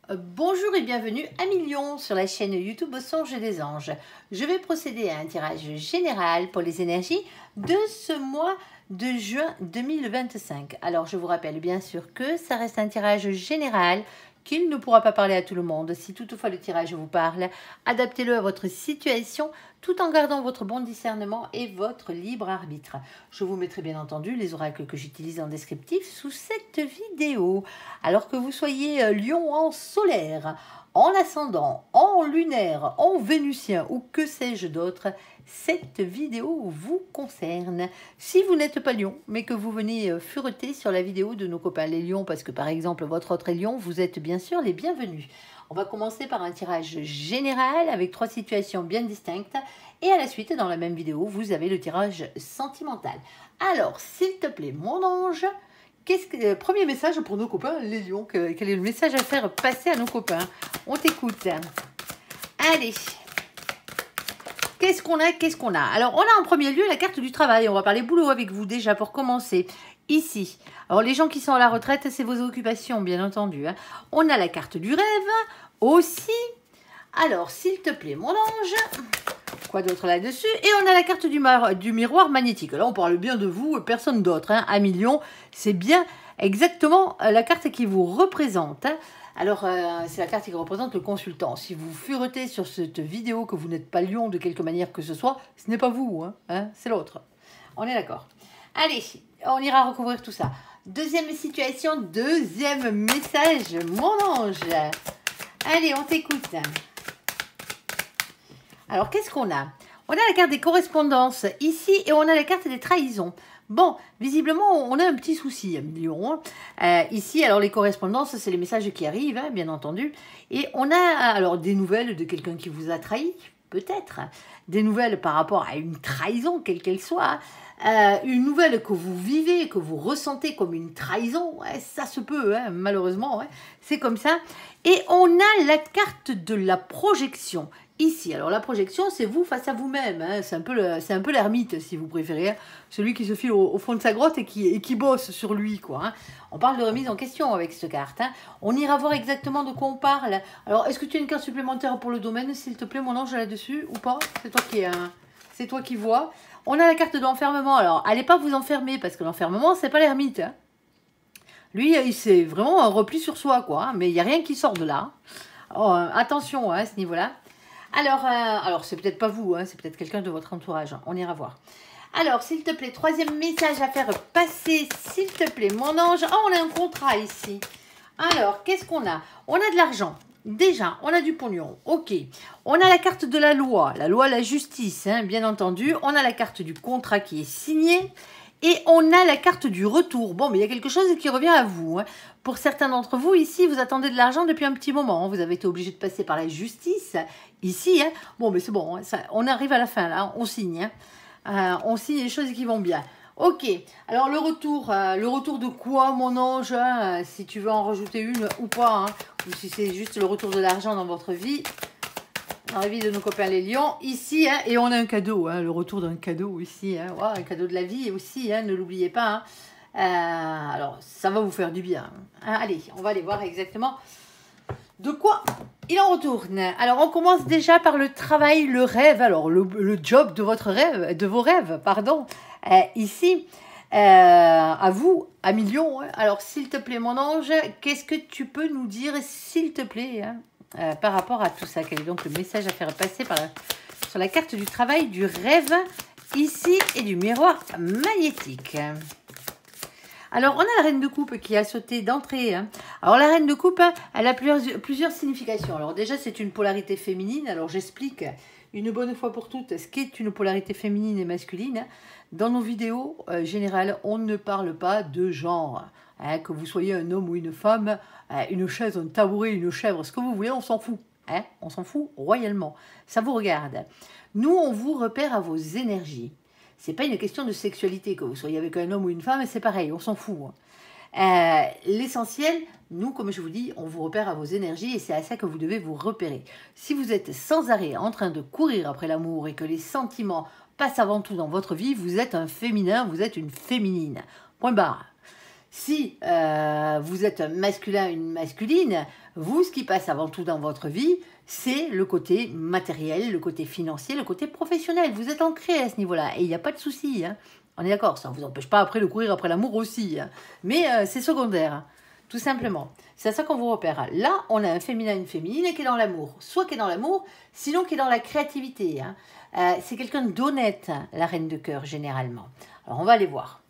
Bonjour et bienvenue à Millions sur la chaîne YouTube Au Songe des Anges. Je vais procéder à un tirage général pour les énergies de ce mois de juin 2025. Alors je vous rappelle bien sûr que ça reste un tirage général, qu'il ne pourra pas parler à tout le monde. Si toutefois le tirage vous parle, adaptez-le à votre situation tout en gardant votre bon discernement et votre libre arbitre. Je vous mettrai bien entendu les oracles que j'utilise en descriptif sous cette vidéo. Alors que vous soyez lion en solaire, en ascendant, en lunaire, en vénusien ou que sais-je d'autre, cette vidéo vous concerne. Si vous n'êtes pas lion, mais que vous venez fureter sur la vidéo de nos copains les lions, parce que par exemple votre autre est lion, vous êtes bien sûr les bienvenus. On va commencer par un tirage général avec 3 situations bien distinctes. Et à la suite, dans la même vidéo, vous avez le tirage sentimental. Alors, s'il te plaît, mon ange, premier message pour nos copains, les lions. Quel est le message à faire passer à nos copains? On t'écoute. Allez. Qu'est-ce qu'on a? Alors, on a en premier lieu la carte du travail. On va parler boulot avec vous déjà pour commencer. Ici. Alors, les gens qui sont à la retraite, c'est vos occupations, bien entendu. Hein. On a la carte du rêve aussi. Alors, s'il te plaît, mon ange. Quoi d'autre là-dessus? Et on a la carte du miroir magnétique. Là, on parle bien de vous, personne d'autre. Hein. À Millions, c'est bien exactement la carte qui vous représente. Hein. Alors, c'est la carte qui représente le consultant. Si vous furetez sur cette vidéo que vous n'êtes pas lion de quelque manière que ce soit, ce n'est pas vous, hein, c'est l'autre. On est d'accord. Allez, on ira recouvrir tout ça. Deuxième situation, deuxième message, mon ange. Allez, on t'écoute. Alors, qu'est-ce qu'on a? On a la carte des correspondances ici et on a la carte des trahisons. Bon, visiblement, on a un petit souci, Lion. Ici, alors les correspondances, c'est les messages qui arrivent, hein, bien entendu. Et on a alors des nouvelles de quelqu'un qui vous a trahi, peut-être. Des nouvelles par rapport à une trahison, quelle qu'elle soit. Une nouvelle que vous vivez, que vous ressentez comme une trahison. Ouais, ça se peut, hein, malheureusement. Ouais, c'est comme ça. Et on a la carte de la projection. Ici, alors la projection, c'est vous face à vous-même. Hein. C'est un peu l'ermite, si vous préférez. Hein. Celui qui se file au fond de sa grotte et qui bosse sur lui, quoi. Hein. On parle de remise en question avec cette carte. Hein. On ira voir exactement de quoi on parle. Alors, est-ce que tu as une carte supplémentaire pour le domaine, s'il te plaît, mon ange, là-dessus, ou pas? C'est toi qui vois. On a la carte de l'enfermement. Alors, allez pas vous enfermer, parce que l'enfermement, c'est pas l'ermite. Hein. Lui, c'est vraiment un repli sur soi, quoi. Hein. Mais il n'y a rien qui sort de là. Alors, attention hein, à ce niveau-là. Alors c'est peut-être pas vous, hein, c'est peut-être quelqu'un de votre entourage. Hein, on ira voir. Alors, s'il te plaît, troisième message à faire passer, s'il te plaît, mon ange. Oh, on a un contrat ici. Alors, qu'est-ce qu'on a? On a de l'argent. Déjà, on a du pognon. Ok. On a la carte de la loi, la justice, hein, bien entendu. On a la carte du contrat qui est signé. Et on a la carte du retour. Bon, mais il y a quelque chose qui revient à vous. Hein. Pour certains d'entre vous, ici, vous attendez de l'argent depuis un petit moment. Vous avez été obligé de passer par la justice. Ici, hein. Bon, mais c'est bon. Hein. Ça, on arrive à la fin, là. On signe. Hein. On signe les choses qui vont bien. Ok. Alors, le retour de quoi, mon ange hein, si tu veux en rajouter une ou pas. Hein, ou si c'est juste le retour de l'argent dans votre vie. Dans la vie de nos copains les lions, ici, hein, et on a un cadeau, hein, le retour d'un cadeau ici, hein, wow, un cadeau de la vie aussi, hein, ne l'oubliez pas. Hein. Alors, ça va vous faire du bien. Hein, allez, on va aller voir exactement de quoi il en retourne. Alors, on commence déjà par le travail, le rêve, alors le job de votre rêve, de vos rêves, pardon. Ici, à vous, à Millions. Hein. Alors, s'il te plaît, mon ange, qu'est-ce que tu peux nous dire, s'il te plaît, hein, par rapport à tout ça? Quel est donc le message à faire passer sur la carte du travail, du rêve, ici, et du miroir magnétique? Alors, on a la reine de coupe qui a sauté d'entrée. Hein. Alors, la reine de coupe, hein, elle a plusieurs significations. Alors, déjà, c'est une polarité féminine. Alors, j'explique une bonne fois pour toutes ce qu'est une polarité féminine et masculine. Dans nos vidéos générales, on ne parle pas de genre. Hein, que vous soyez un homme ou une femme, une chaise, un tabouret, une chèvre, ce que vous voulez, on s'en fout. Hein, on s'en fout royalement. Ça vous regarde. Nous, on vous repère à vos énergies. C'est pas une question de sexualité, que vous soyez avec un homme ou une femme, c'est pareil, on s'en fout. L'essentiel, nous, comme je vous dis, on vous repère à vos énergies et c'est à ça que vous devez vous repérer. Si vous êtes sans arrêt en train de courir après l'amour et que les sentiments passent avant tout dans votre vie, vous êtes un féminin, vous êtes une féminine. Point barre. Si vous êtes un masculin, une masculine, vous, ce qui passe avant tout dans votre vie, c'est le côté matériel, le côté financier, le côté professionnel. Vous êtes ancré à ce niveau-là et il n'y a pas de souci. Hein. On est d'accord, ça ne vous empêche pas après de courir après l'amour aussi. Hein. Mais c'est secondaire, hein, tout simplement. C'est à ça qu'on vous repère. Là, on a un féminin, une féminine qui est dans l'amour. Soit qui est dans l'amour, sinon qui est dans la créativité. Hein. C'est quelqu'un d'honnête, hein, la reine de cœur, généralement. Alors, on va aller voir.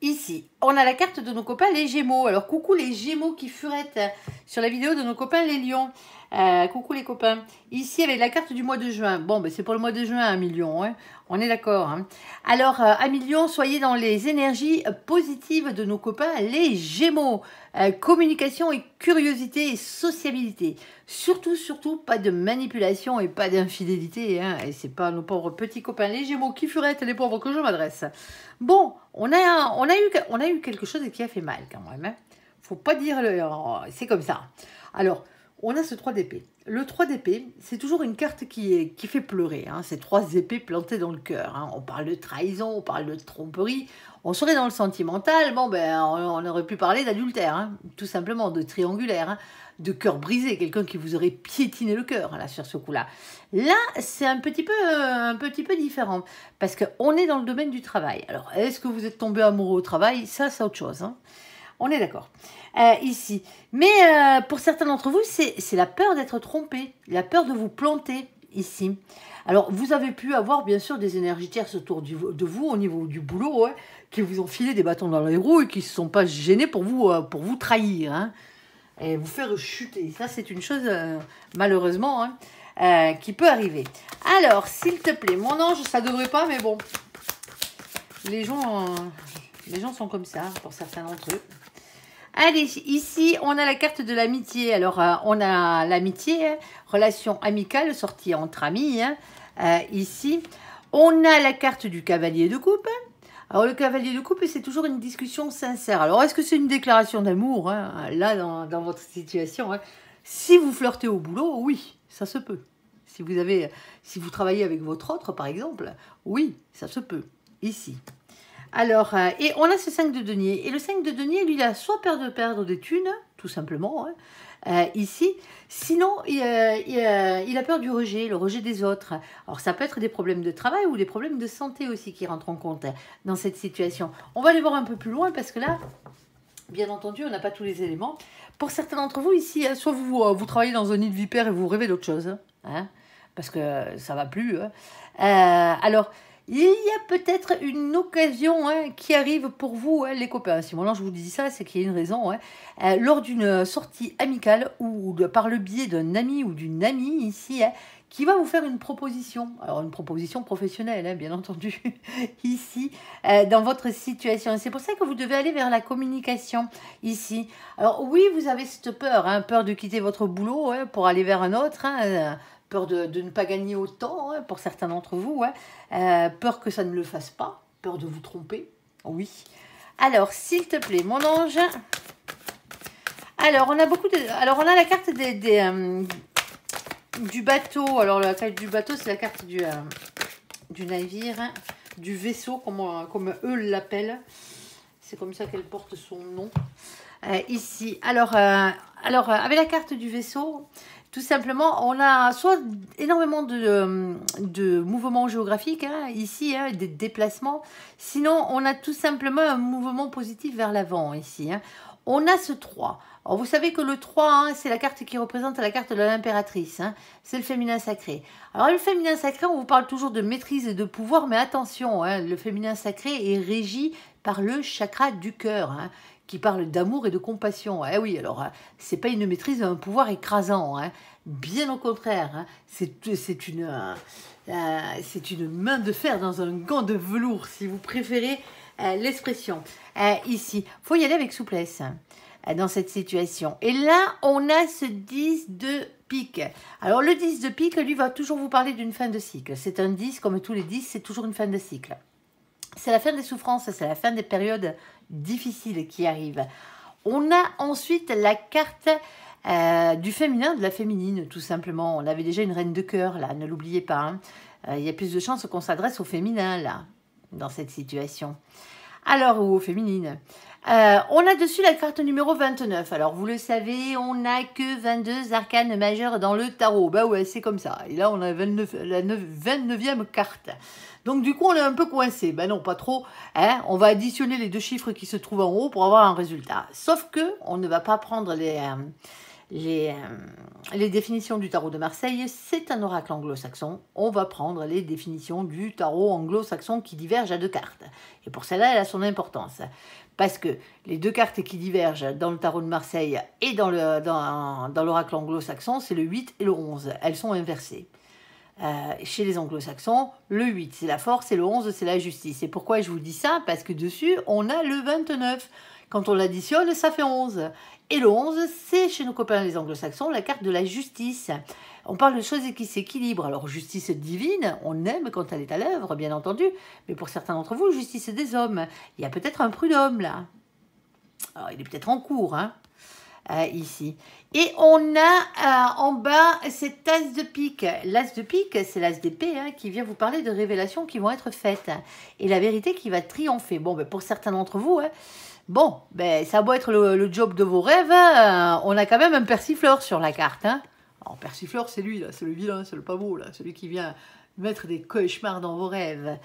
Ici, on a la carte de nos copains les Gémeaux. Alors, coucou les Gémeaux qui furettent sur la vidéo de nos copains les Lions. Coucou les copains. Ici, avec la carte du mois de juin. Bon, ben, c'est pour le mois de juin, 1 million. Hein. On est d'accord. Hein. Alors, 1 million, soyez dans les énergies positives de nos copains les Gémeaux. Communication et curiosité et sociabilité. Surtout, surtout, pas de manipulation et pas d'infidélité. Hein. Et c'est pas nos pauvres petits copains les Gémeaux qui furettent les pauvres que je m'adresse. Bon, on a eu quelque chose qui a fait mal quand même. Hein. Faut pas dire... c'est comme ça. Alors... On a ce 3 d'épée. Le 3 d'épée, c'est toujours une carte qui fait pleurer. Hein. C'est 3 épées plantées dans le cœur. Hein. On parle de trahison, on parle de tromperie. On serait dans le sentimental. Bon, ben, on aurait pu parler d'adultère, hein. Tout simplement, de triangulaire, hein. De cœur brisé. Quelqu'un qui vous aurait piétiné le cœur, là, sur ce coup-là. Là, c'est un petit peu différent. Parce qu'on est dans le domaine du travail. Alors, est-ce que vous êtes tombé amoureux au travail? Ça, c'est autre chose, hein. On est d'accord. Ici. Mais pour certains d'entre vous, c'est la peur d'être trompé, la peur de vous planter ici. Alors, vous avez pu avoir, bien sûr, des énergies tierces autour de vous, au niveau du boulot, ouais, qui vous ont filé des bâtons dans les roues et qui ne se sont pas gênés pour vous trahir, hein, et vous faire chuter. Ça, c'est une chose, malheureusement, hein, qui peut arriver. Alors, s'il te plaît, mon ange, ça ne devrait pas, mais bon. Les gens sont comme ça, pour certains d'entre eux. Allez, ici, on a la carte de l'amitié. Alors, on a l'amitié, hein, relation amicale, sortie entre amis. Hein, ici, on a la carte du cavalier de coupe. Alors, le cavalier de coupe, c'est toujours une discussion sincère. Alors, est-ce que c'est une déclaration d'amour, hein, là, dans votre situation, hein? Si vous flirtez au boulot, oui, ça se peut. Si vous travaillez avec votre autre, par exemple, oui, ça se peut. Ici. Alors, et on a ce 5 de denier. Et le 5 de denier, lui, il a soit peur de perdre des thunes, tout simplement, hein, ici. Sinon, il a peur du rejet, le rejet des autres. Alors, ça peut être des problèmes de travail ou des problèmes de santé aussi qui rentrent en compte dans cette situation. On va aller voir un peu plus loin parce que là, bien entendu, on n'a pas tous les éléments. Pour certains d'entre vous ici, soit vous travaillez dans un nid de vipère et vous rêvez d'autre chose, hein, parce que ça ne va plus. Hein. Alors... il y a peut-être une occasion, hein, qui arrive pour vous, hein, les copains. Si maintenant je vous dis ça, c'est qu'il y a une raison. Hein. Lors d'une sortie amicale ou par le biais d'un ami ou d'une amie ici, hein, qui va vous faire une proposition. Alors une proposition professionnelle, hein, bien entendu, ici, dans votre situation. Et c'est pour ça que vous devez aller vers la communication ici. Alors oui, vous avez cette peur, hein, peur de quitter votre boulot, hein, pour aller vers un autre, hein, peur de ne pas gagner autant, hein, pour certains d'entre vous, hein. Peur que ça ne le fasse pas, peur de vous tromper, oui. Alors, s'il te plaît, mon ange. Alors, on a la carte du bateau. Alors, la carte du bateau, c'est la carte du navire, hein, du vaisseau, comme eux l'appellent. C'est comme ça qu'elle porte son nom. Ici, alors, avec la carte du vaisseau... tout simplement, on a soit énormément de mouvements géographiques, hein, ici, hein, des déplacements. Sinon, on a tout simplement un mouvement positif vers l'avant, ici. Hein. On a ce 3. Alors, vous savez que le 3, hein, c'est la carte qui représente la carte de l'impératrice. Hein. C'est le féminin sacré. Alors, le féminin sacré, on vous parle toujours de maîtrise et de pouvoir, mais attention, hein, le féminin sacré est régi par le chakra du cœur, hein, qui parle d'amour et de compassion. Eh oui, alors, c'est pas une maîtrise, un pouvoir écrasant, hein. Bien au contraire, hein. C'est une main de fer dans un gant de velours, si vous préférez l'expression. Ici, il faut y aller avec souplesse, hein, dans cette situation. Et là, on a ce 10 de pique. Alors, le 10 de pique, lui, va toujours vous parler d'une fin de cycle. C'est un 10, comme tous les 10, c'est toujours une fin de cycle. C'est la fin des souffrances, c'est la fin des périodes difficiles qui arrivent. On a ensuite la carte du féminin, de la féminine, tout simplement. On avait déjà une reine de cœur, là, ne l'oubliez pas. Hein. Il y a plus de chances qu'on s'adresse au féminin, là, dans cette situation. Alors, ou féminine. On a dessus la carte numéro 29. Alors, vous le savez, on n'a que 22 arcanes majeures dans le tarot. Bah ouais, c'est comme ça. Et là, on a 29, la 29e carte. Donc, du coup, on est un peu coincé. Ben non, pas trop. Hein. On va additionner les deux chiffres qui se trouvent en haut pour avoir un résultat. Sauf que on ne va pas prendre les définitions du tarot de Marseille. C'est un oracle anglo-saxon. On va prendre les définitions du tarot anglo-saxon qui divergent à deux cartes. Et pour celle-là, elle a son importance. Parce que les deux cartes qui divergent dans le tarot de Marseille et dans l'oracle anglo-saxon, c'est le 8 et le 11. Elles sont inversées. Chez les anglo-saxons, le 8 c'est la force et le 11 c'est la justice. Et pourquoi je vous dis ça? Parce que dessus, on a le 29. Quand on l'additionne, ça fait 11. Et le 11, c'est chez nos copains les anglo-saxons la carte de la justice. On parle de choses qui s'équilibrent. Alors, justice divine, on aime quand elle est à l'œuvre, bien entendu. Mais pour certains d'entre vous, justice des hommes. Il y a peut-être un prud'homme, là. Alors, il est peut-être en cours, hein, ici. Et on a en bas cet as de pique. L'as de pique, c'est l'as d'épée, hein, qui vient vous parler de révélations qui vont être faites. Et la vérité qui va triompher. Bon, ben, pour certains d'entre vous, hein, bon, ben, ça doit être le job de vos rêves. On a quand même un persifleur sur la carte, hein. Alors, persifleur, c'est lui, là, c'est le vilain, c'est le pas beau, là, celui qui vient mettre des cauchemars dans vos rêves.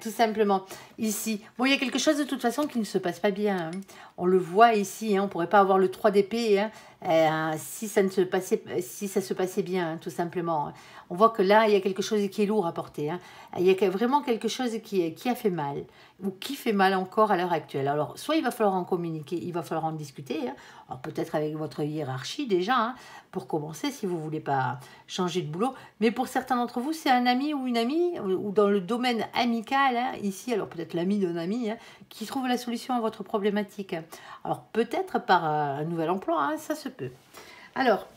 Tout simplement. Ici, bon, il y a quelque chose de toute façon qui ne se passe pas bien. Hein. On le voit ici, hein, on ne pourrait pas avoir le 3 d'épée hein, si ça se passait bien, hein, tout simplement. On voit que là, il y a quelque chose qui est lourd à porter. Hein. Il y a vraiment quelque chose qui a fait mal, ou qui fait mal encore à l'heure actuelle. Alors, soit il va falloir en communiquer, il va falloir en discuter, hein. Alors peut-être avec votre hiérarchie déjà, hein, pour commencer, si vous ne voulez pas changer de boulot. Mais pour certains d'entre vous, c'est un ami ou une amie, ou dans le domaine amical, hein, ici, alors peut-être l'ami d'un ami, hein, qui trouve la solution à votre problématique. Alors peut-être par un nouvel emploi, hein, ça se peut. Alors,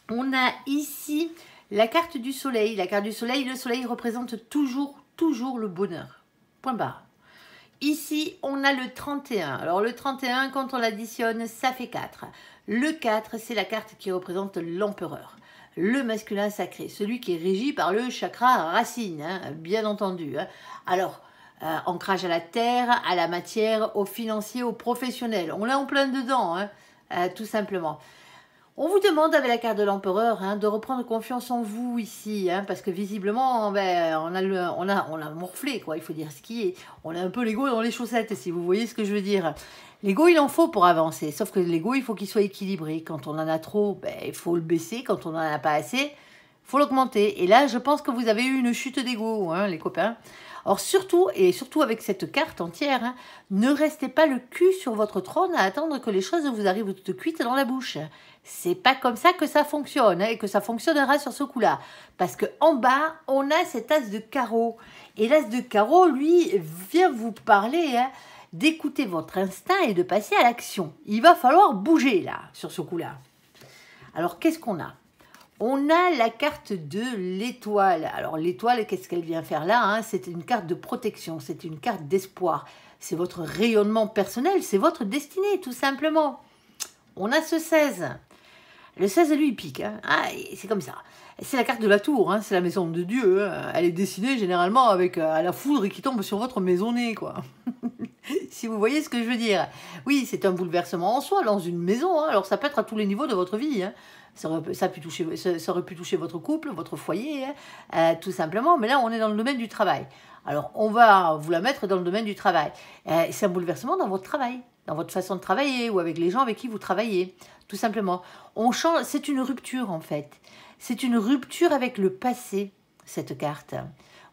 on a ici la carte du soleil. La carte du soleil, le soleil représente toujours le bonheur. Point barre. Ici, on a le 31. Alors, le 31, quand on l'additionne, ça fait 4. Le 4, c'est la carte qui représente l'empereur. Le masculin sacré, celui qui est régi par le chakra racine, hein, bien entendu. Hein. Alors, ancrage à la terre, à la matière, au financier, au professionnel. On est en plein dedans, hein, tout simplement. On vous demande avec la carte de l'empereur hein, de reprendre confiance en vous ici, hein, parce que visiblement, ben, on a morflé, quoi. Il faut dire ce qui est. On a un peu l'ego dans les chaussettes, si vous voyez ce que je veux dire. L'ego, il en faut pour avancer, sauf que l'ego, il faut qu'il soit équilibré. Quand on en a trop, ben, il faut le baisser. Quand on n'en a pas assez, il faut l'augmenter. Et là, je pense que vous avez eu une chute d'ego, hein, les copains. Alors surtout, et surtout avec cette carte entière, hein, ne restez pas le cul sur votre trône à attendre que les choses vous arrivent toutes cuites dans la bouche. C'est pas comme ça que ça fonctionne, hein, et que ça fonctionnera sur ce coup-là. Parce qu'en bas, on a cet as de carreau. Et l'as de carreau, lui, vient vous parler hein, d'écouter votre instinct et de passer à l'action. Il va falloir bouger, là, sur ce coup-là. Alors, qu'est-ce qu'on a ? On a la carte de l'étoile. Alors l'étoile, qu'est-ce qu'elle vient faire là hein? C'est une carte de protection, c'est une carte d'espoir. C'est votre rayonnement personnel, c'est votre destinée, tout simplement. On a ce 16. Le 16, lui, il pique. Hein? Ah, c'est comme ça. C'est la carte de la tour, hein? C'est la maison de Dieu. Hein? Elle est dessinée généralement avec la foudre qui tombe sur votre maisonnée, quoi. Si vous voyez ce que je veux dire. Oui, c'est un bouleversement en soi dans une maison. Hein? Alors ça peut être à tous les niveaux de votre vie. Hein? Ça aurait pu toucher votre couple, votre foyer, hein, tout simplement. Mais là, on est dans le domaine du travail. Alors, on va vous la mettre dans le domaine du travail. C'est un bouleversement dans votre travail, dans votre façon de travailler ou avec les gens avec qui vous travaillez, tout simplement. On change, c'est une rupture, en fait. C'est une rupture avec le passé, cette carte.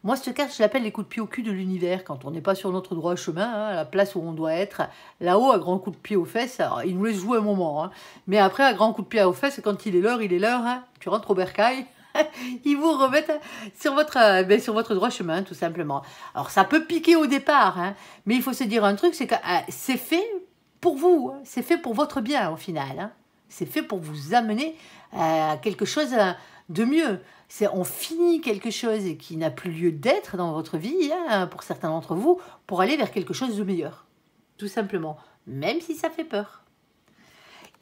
Moi, cette carte, je l'appelle les coups de pied au cul de l'univers, quand on n'est pas sur notre droit chemin, hein, à la place où on doit être, là-haut, à grands coups de pied aux fesses, alors, il nous laisse jouer un moment, hein, mais après, à grands coups de pied aux fesses, quand il est l'heure, hein, tu rentres au bercail, ils vous remettent sur votre droit chemin, tout simplement. Alors, ça peut piquer au départ, hein, mais il faut se dire un truc, c'est que c'est fait pour vous, hein, c'est fait pour votre bien, au final, hein, c'est fait pour vous amener à quelque chose de mieux. On finit quelque chose qui n'a plus lieu d'être dans votre vie, hein, pour certains d'entre vous, pour aller vers quelque chose de meilleur. Tout simplement. Même si ça fait peur.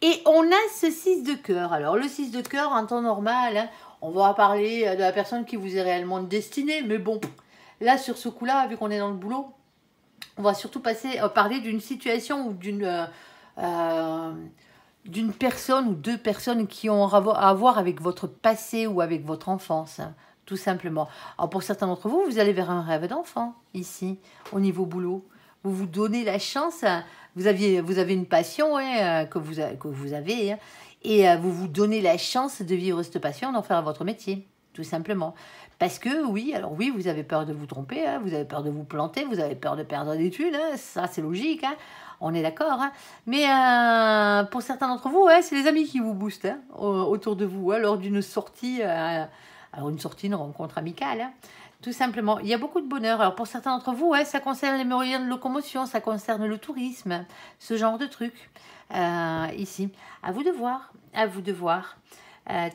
Et on a ce 6 de cœur. Alors, le 6 de cœur, en temps normal, hein, on va parler de la personne qui vous est réellement destinée. Mais bon, là, sur ce coup-là, vu qu'on est dans le boulot, On va surtout parler d'une situation ou d'une personne ou deux personnes qui ont à voir avec votre passé ou avec votre enfance, hein, tout simplement. Alors pour certains d'entre vous, vous allez vers un rêve d'enfant, ici, au niveau boulot. Vous vous donnez la chance, vous avez une passion hein, que vous avez, hein, et vous vous donnez la chance de vivre cette passion, d'en faire votre métier, tout simplement. Parce que oui, alors oui, vous avez peur de vous tromper, hein, vous avez peur de vous planter, vous avez peur de perdre des thunes, hein, ça c'est logique, hein, on est d'accord. Hein. Mais pour certains d'entre vous, hein, c'est les amis qui vous boostent hein, autour de vous, hein, lors d'une sortie, alors une rencontre amicale, hein, tout simplement. Il y a beaucoup de bonheur. Alors pour certains d'entre vous, hein, ça concerne les moyens de locomotion, ça concerne le tourisme, ce genre de trucs, ici. À vous de voir, à vous de voir.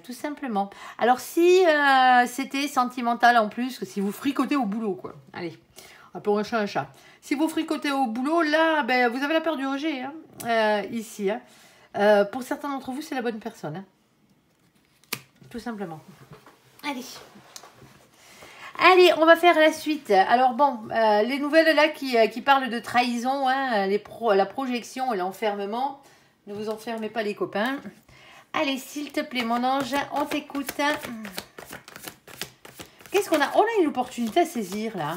Tout simplement. Alors si c'était sentimental en plus, si vous fricotez au boulot, quoi. Allez, appelons un chat un chat. Si vous fricotez au boulot, là, ben, vous avez la peur du rejet, hein, ici. Hein. Pour certains d'entre vous, c'est la bonne personne. Hein. Tout simplement. Allez. Allez, on va faire la suite. Alors bon, les nouvelles là qui parlent de trahison, hein, la projection et l'enfermement. Ne vous enfermez pas les copains. Allez, s'il te plaît, mon ange, on t'écoute. Qu'est-ce qu'on a? On a une opportunité à saisir, là.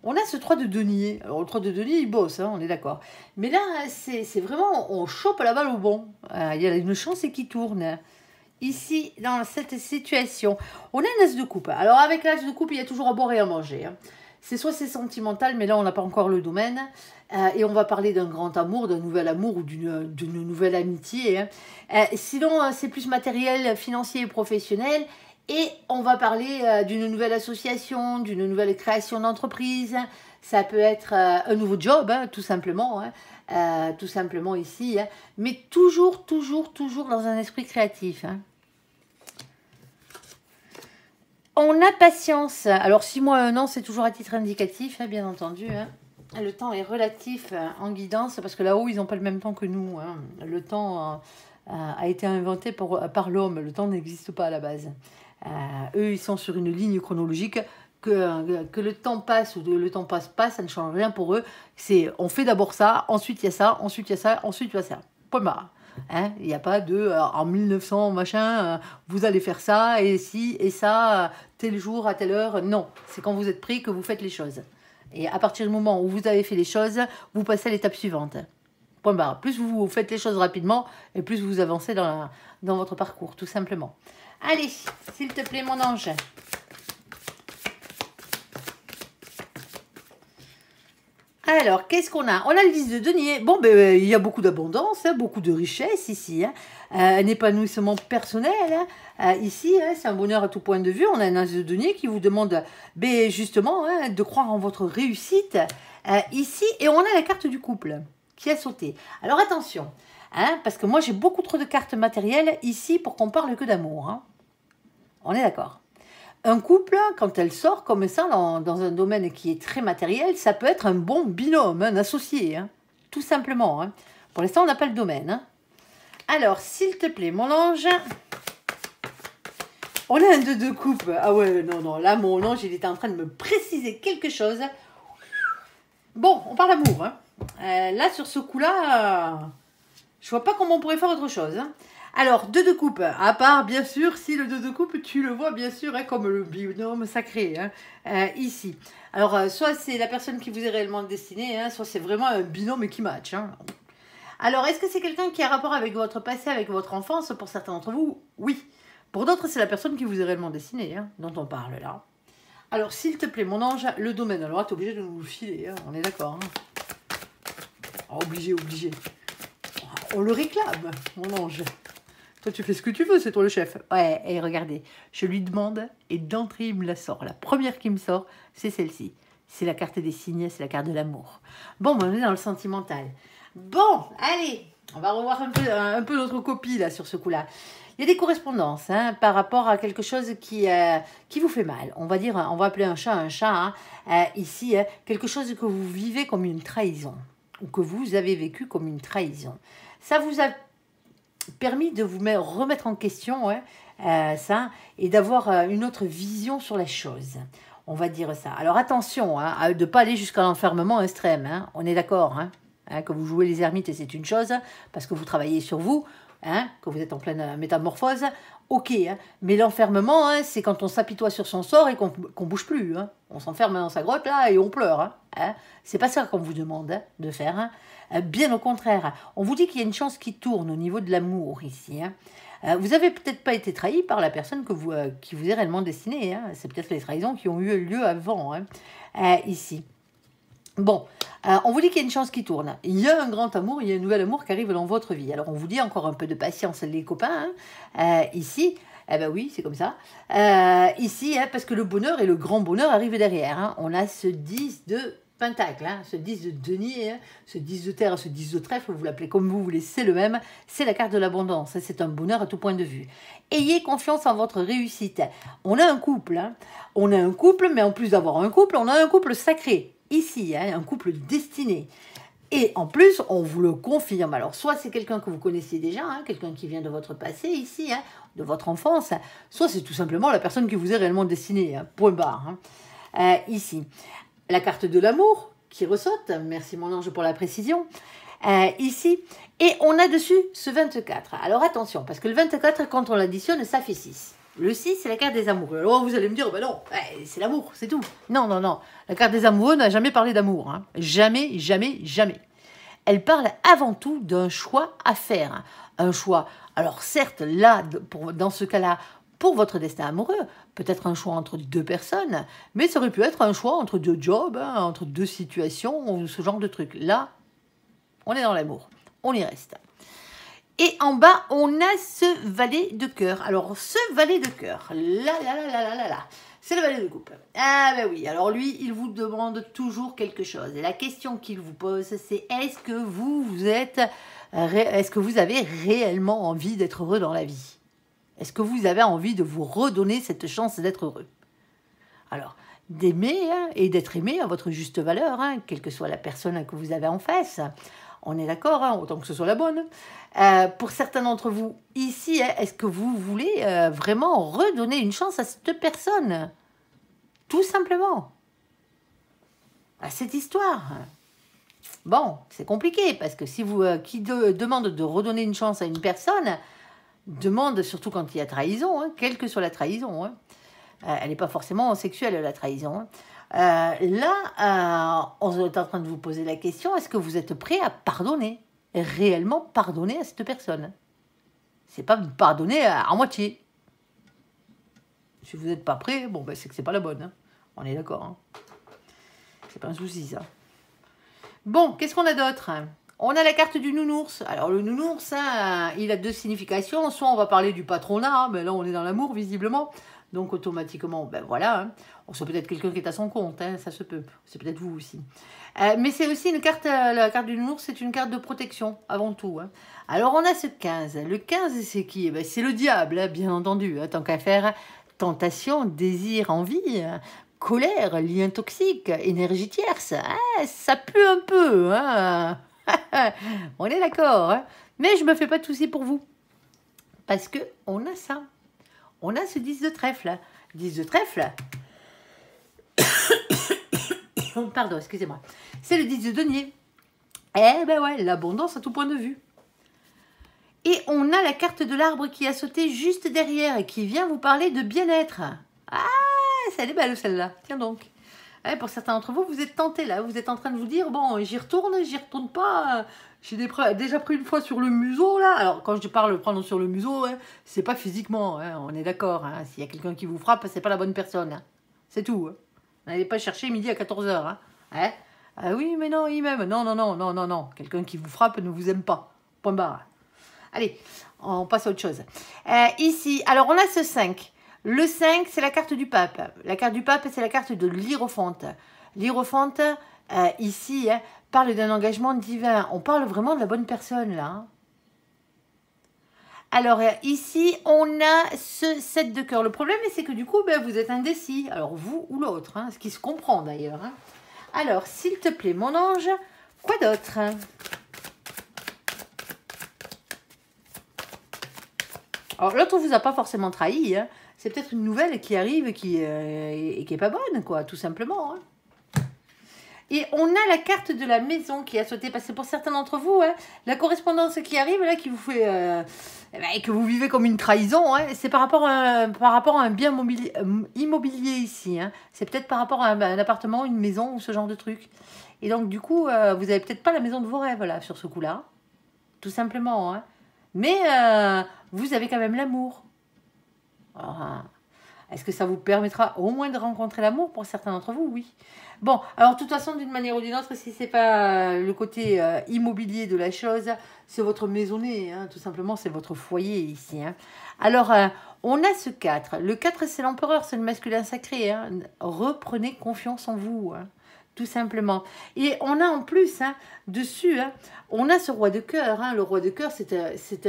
On a ce 3 de denier. Alors, le 3 de denier, il bosse, hein, on est d'accord. Mais là, c'est vraiment, on chope la balle au bon. Il y a une chance qui tourne. Ici, dans cette situation, on a un as de coupe. Alors, avec l'as de coupe, il y a toujours à boire et à manger. Hein. C'est soit c'est sentimental, mais là, on n'a pas encore le domaine. Et on va parler d'un grand amour, d'un nouvel amour ou d'une nouvelle amitié. Hein. Sinon, c'est plus matériel, financier et professionnel. Et on va parler d'une nouvelle association, d'une nouvelle création d'entreprise. Ça peut être un nouveau job, hein, tout simplement. Hein. Tout simplement ici. Hein. Mais toujours dans un esprit créatif. Hein. On a patience. Alors 6 mois, 1 an, c'est toujours à titre indicatif, hein, bien entendu. Hein. Le temps est relatif en guidance, parce que là-haut, ils n'ont pas le même temps que nous. Hein. Le temps a été inventé par l'homme. Le temps n'existe pas à la base. Eux, ils sont sur une ligne chronologique. Que le temps passe ou le temps passe pas, ça ne change rien pour eux. C'est on fait d'abord ça, ensuite il y a ça, ensuite il y a ça, ensuite il y a ça. Point barre. Hein, il n'y a pas de en 1900 machin, vous allez faire ça et ci et ça, tel jour à telle heure. Non, c'est quand vous êtes pris que vous faites les choses. Et à partir du moment où vous avez fait les choses, vous passez à l'étape suivante. Point barre. Plus vous faites les choses rapidement et plus vous avancez dans votre parcours, tout simplement. Allez, s'il te plaît, mon ange. Alors, qu'est-ce qu'on a? On a le 10 de denier. Bon, ben, il y a beaucoup d'abondance, hein, beaucoup de richesse ici. Hein. Un épanouissement personnel. Hein. Ici, hein, c'est un bonheur à tout point de vue. On a un as de denier qui vous demande ben, justement hein, de croire en votre réussite. Ici, et on a la carte du couple qui a sauté. Alors, attention, hein, parce que moi, j'ai beaucoup trop de cartes matérielles ici pour qu'on parle que d'amour. Hein. On est d'accord? Un couple, quand elle sort comme ça, dans un domaine qui est très matériel, ça peut être un bon binôme, un associé, hein, tout simplement. Hein. Pour l'instant, on n'a pas le domaine. Hein. Alors, s'il te plaît, mon ange, on a un 2 de coupe. Ah ouais, non, là, mon ange, il était en train de me préciser quelque chose. Bon, on parle d'amour. Hein. Là, sur ce coup-là, je vois pas comment on pourrait faire autre chose. Hein. Alors, 2 de coupe, à part, bien sûr, si le 2 de coupe, tu le vois, bien sûr, hein, comme le binôme sacré, hein, ici. Alors, soit c'est la personne qui vous est réellement destinée, hein, soit c'est vraiment un binôme qui match. Hein. Alors, est-ce que c'est quelqu'un qui a rapport avec votre passé, avec votre enfance? Pour certains d'entre vous, oui. Pour d'autres, c'est la personne qui vous est réellement destinée, hein, dont on parle là. Alors, s'il te plaît, mon ange, le domaine. Alors là, tu es obligé de nous le filer, hein, on est d'accord. Hein. Oh, obligé. On le réclame, mon ange. Toi, tu fais ce que tu veux, c'est toi le chef. Ouais, et regardez, je lui demande, et d'entrée, il me la sort. La première qui me sort, c'est celle-ci. C'est la carte des signes, c'est la carte de l'amour. Bon, ben, on est dans le sentimental. Bon, allez, on va revoir un peu notre copie, là, sur ce coup-là. Il y a des correspondances, hein, par rapport à quelque chose qui vous fait mal. On va dire, on va appeler un chat, hein, ici, hein, quelque chose que vous vivez comme une trahison, ou que vous avez vécu comme une trahison. Ça vous a permis de vous remettre en question, ouais, ça, et d'avoir une autre vision sur la chose. On va dire ça. Alors attention, hein, de ne pas aller jusqu'à l'enfermement extrême. Hein. On est d'accord, hein, que vous jouez les ermites et c'est une chose, parce que vous travaillez sur vous, hein, que vous êtes en pleine métamorphose. Ok, hein, mais l'enfermement, hein, c'est quand on s'apitoie sur son sort et qu'on ne bouge plus. Hein. On s'enferme dans sa grotte là et on pleure. Hein. C'est pas ça qu'on vous demande de faire. Hein. Bien au contraire, on vous dit qu'il y a une chance qui tourne au niveau de l'amour ici. Hein. Vous n'avez peut-être pas été trahi par la personne qui vous est réellement destinée. Hein. C'est peut-être les trahisons qui ont eu lieu avant, hein, ici. Bon, on vous dit qu'il y a une chance qui tourne. Il y a un grand amour, il y a un nouvel amour qui arrive dans votre vie. Alors, on vous dit encore un peu de patience, les copains. Hein. Ici, eh ben oui, c'est comme ça. Ici, hein, parce que le bonheur et le grand bonheur arrivent derrière. Hein. On a ce 10 de pentacle, hein, ce 10 de denier, hein, ce 10 de terre, ce 10 de trèfle, vous l'appelez comme vous voulez, c'est le même, c'est la carte de l'abondance, c'est un bonheur à tout point de vue. Ayez confiance en votre réussite. On a un couple, hein, on a un couple, mais en plus d'avoir un couple, on a un couple sacré, ici, hein, un couple destiné. Et en plus, on vous le confirme. Alors, soit c'est quelqu'un que vous connaissez déjà, hein, quelqu'un qui vient de votre passé ici, hein, de votre enfance, soit c'est tout simplement la personne qui vous est réellement destinée, hein, point barre, hein, ici. La carte de l'amour qui ressorte, merci mon ange pour la précision, ici, et on a dessus ce 24. Alors attention, parce que le 24, quand on l'additionne, ça fait 6. Le 6, c'est la carte des amoureux. Alors vous allez me dire, ben non, c'est l'amour, c'est tout. Non, non, non, la carte des amoureux n'a jamais parlé d'amour. Hein. Jamais, jamais, jamais. Elle parle avant tout d'un choix à faire. Un choix, alors certes, là, dans ce cas-là, pour votre destin amoureux, peut-être un choix entre deux personnes, mais ça aurait pu être un choix entre deux jobs, hein, entre deux situations, ou ce genre de truc. Là, on est dans l'amour, on y reste. Et en bas, on a ce valet de cœur. Alors, ce valet de cœur, là, c'est le valet de coupe. Ah ben oui, alors lui, il vous demande toujours quelque chose. Et la question qu'il vous pose, c'est est-ce que vous avez réellement envie d'être heureux dans la vie ? Est-ce que vous avez envie de vous redonner cette chance d'être heureux? Alors, d'aimer, hein, et d'être aimé à votre juste valeur, hein, quelle que soit la personne que vous avez en face. On est d'accord, hein, autant que ce soit la bonne. Pour certains d'entre vous, ici, hein, est-ce que vous voulez vraiment redonner une chance à cette personne? Tout simplement. À cette histoire. Bon, c'est compliqué, parce que si vous demande de redonner une chance à une personne, demande, surtout quand il y a trahison, hein, quelle que soit la trahison, hein, elle n'est pas forcément sexuelle, la trahison. Hein. On est en train de vous poser la question, est-ce que vous êtes prêt à pardonner, réellement pardonner à cette personne? C'est pas pardonner à moitié. Si vous n'êtes pas prêt, bon, ben, c'est que c'est pas la bonne. Hein. On est d'accord. Hein. C'est pas un souci, ça. Bon, qu'est-ce qu'on a d'autre? On a la carte du nounours. Alors, le nounours, hein, il a deux significations. Soit on va parler du patronat, hein, mais là, on est dans l'amour, visiblement. Donc, automatiquement, ben voilà. Hein. On sait peut-être quelqu'un qui est à son compte, hein, ça se peut. C'est peut-être vous aussi. Mais c'est aussi une carte, la carte du nounours, c'est une carte de protection, avant tout. Hein. Alors, on a ce 15. Le 15, c'est qui? Ben, c'est le diable, hein, bien entendu. Hein, tant qu'à faire, tentation, désir, envie, hein, colère, lien toxique, énergie tierce. Hein, ça pue un peu, hein. On est d'accord, hein, mais je me fais pas de soucis pour vous. Parce que on a ça. On a ce 10 de trèfle. 10 de trèfle. Pardon, excusez-moi. C'est le 10 de denier. Eh ben ouais, l'abondance à tout point de vue. Et on a la carte de l'arbre qui a sauté juste derrière et qui vient vous parler de bien-être. Ah, elle est belle celle-là. Tiens donc. Pour certains d'entre vous, vous êtes tentés là, vous êtes en train de vous dire, bon, j'y retourne pas, j'ai déjà pris une fois sur le museau là. Alors quand je parle de prendre sur le museau, hein, c'est pas physiquement, hein, on est d'accord, hein, s'il y a quelqu'un qui vous frappe, c'est pas la bonne personne, hein. C'est tout. Hein. N'allez pas chercher midi à 14 h. Hein. Ah oui, mais non, il m'aime, non, quelqu'un qui vous frappe ne vous aime pas, point barre. Allez, on passe à autre chose. Ici, alors on a ce 5. Le 5, c'est la carte du pape. La carte du pape, c'est la carte de l'Hiérophante. L'Hiérophante, ici, hein, parle d'un engagement divin. On parle vraiment de la bonne personne, là. Hein. Alors, ici, on a ce 7 de cœur. Le problème, c'est que du coup, ben, vous êtes indécis. Alors, vous ou l'autre, hein, ce qui se comprend d'ailleurs. Hein. Alors, s'il te plaît, mon ange, quoi d'autre? Alors, l'autre ne vous a pas forcément trahi, hein. C'est peut-être une nouvelle qui arrive et qui est pas bonne, quoi, tout simplement. Hein. Et on a la carte de la maison qui a sauté, parce que pour certains d'entre vous, hein, la correspondance qui arrive, là, qui vous fait... que vous vivez comme une trahison, hein, c'est par rapport à un bien immobilier ici. Hein. C'est peut-être par rapport à un appartement, une maison ou ce genre de truc. Et donc, du coup, vous n'avez peut-être pas la maison de vos rêves, là, sur ce coup-là. Tout simplement. Hein. Mais vous avez quand même l'amour. Ah. Est-ce que ça vous permettra au moins de rencontrer l'amour pour certains d'entre vous? Oui. Bon, alors de toute façon, d'une manière ou d'une autre, si ce n'est pas le côté immobilier de la chose, c'est votre maisonnée, hein, tout simplement, c'est votre foyer ici. Hein. Alors, on a ce 4. Le 4, c'est l'empereur, c'est le masculin sacré. Hein. Reprenez confiance en vous, hein, tout simplement. Et on a en plus, hein, dessus, hein, on a ce roi de cœur. Hein. Le roi de cœur, c'est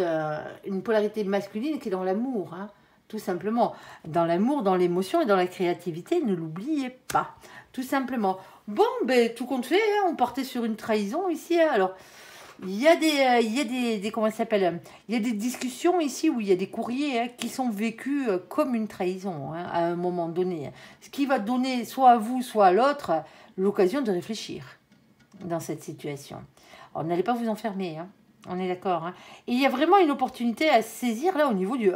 une polarité masculine qui est dans l'amour, hein. Tout simplement, dans l'amour, dans l'émotion et dans la créativité, ne l'oubliez pas. Tout simplement. Bon, ben, tout compte fait, hein, on partait sur une trahison ici. Hein. Alors, il y a des comment ça s'appelle? Il y a des discussions ici où il y a des courriers, hein, qui sont vécus comme une trahison, hein, à un moment donné. Hein. Ce qui va donner soit à vous, soit à l'autre, l'occasion de réfléchir dans cette situation. Alors, n'allez pas vous enfermer, hein. On est d'accord. Hein. Et il y a vraiment une opportunité à saisir là au niveau du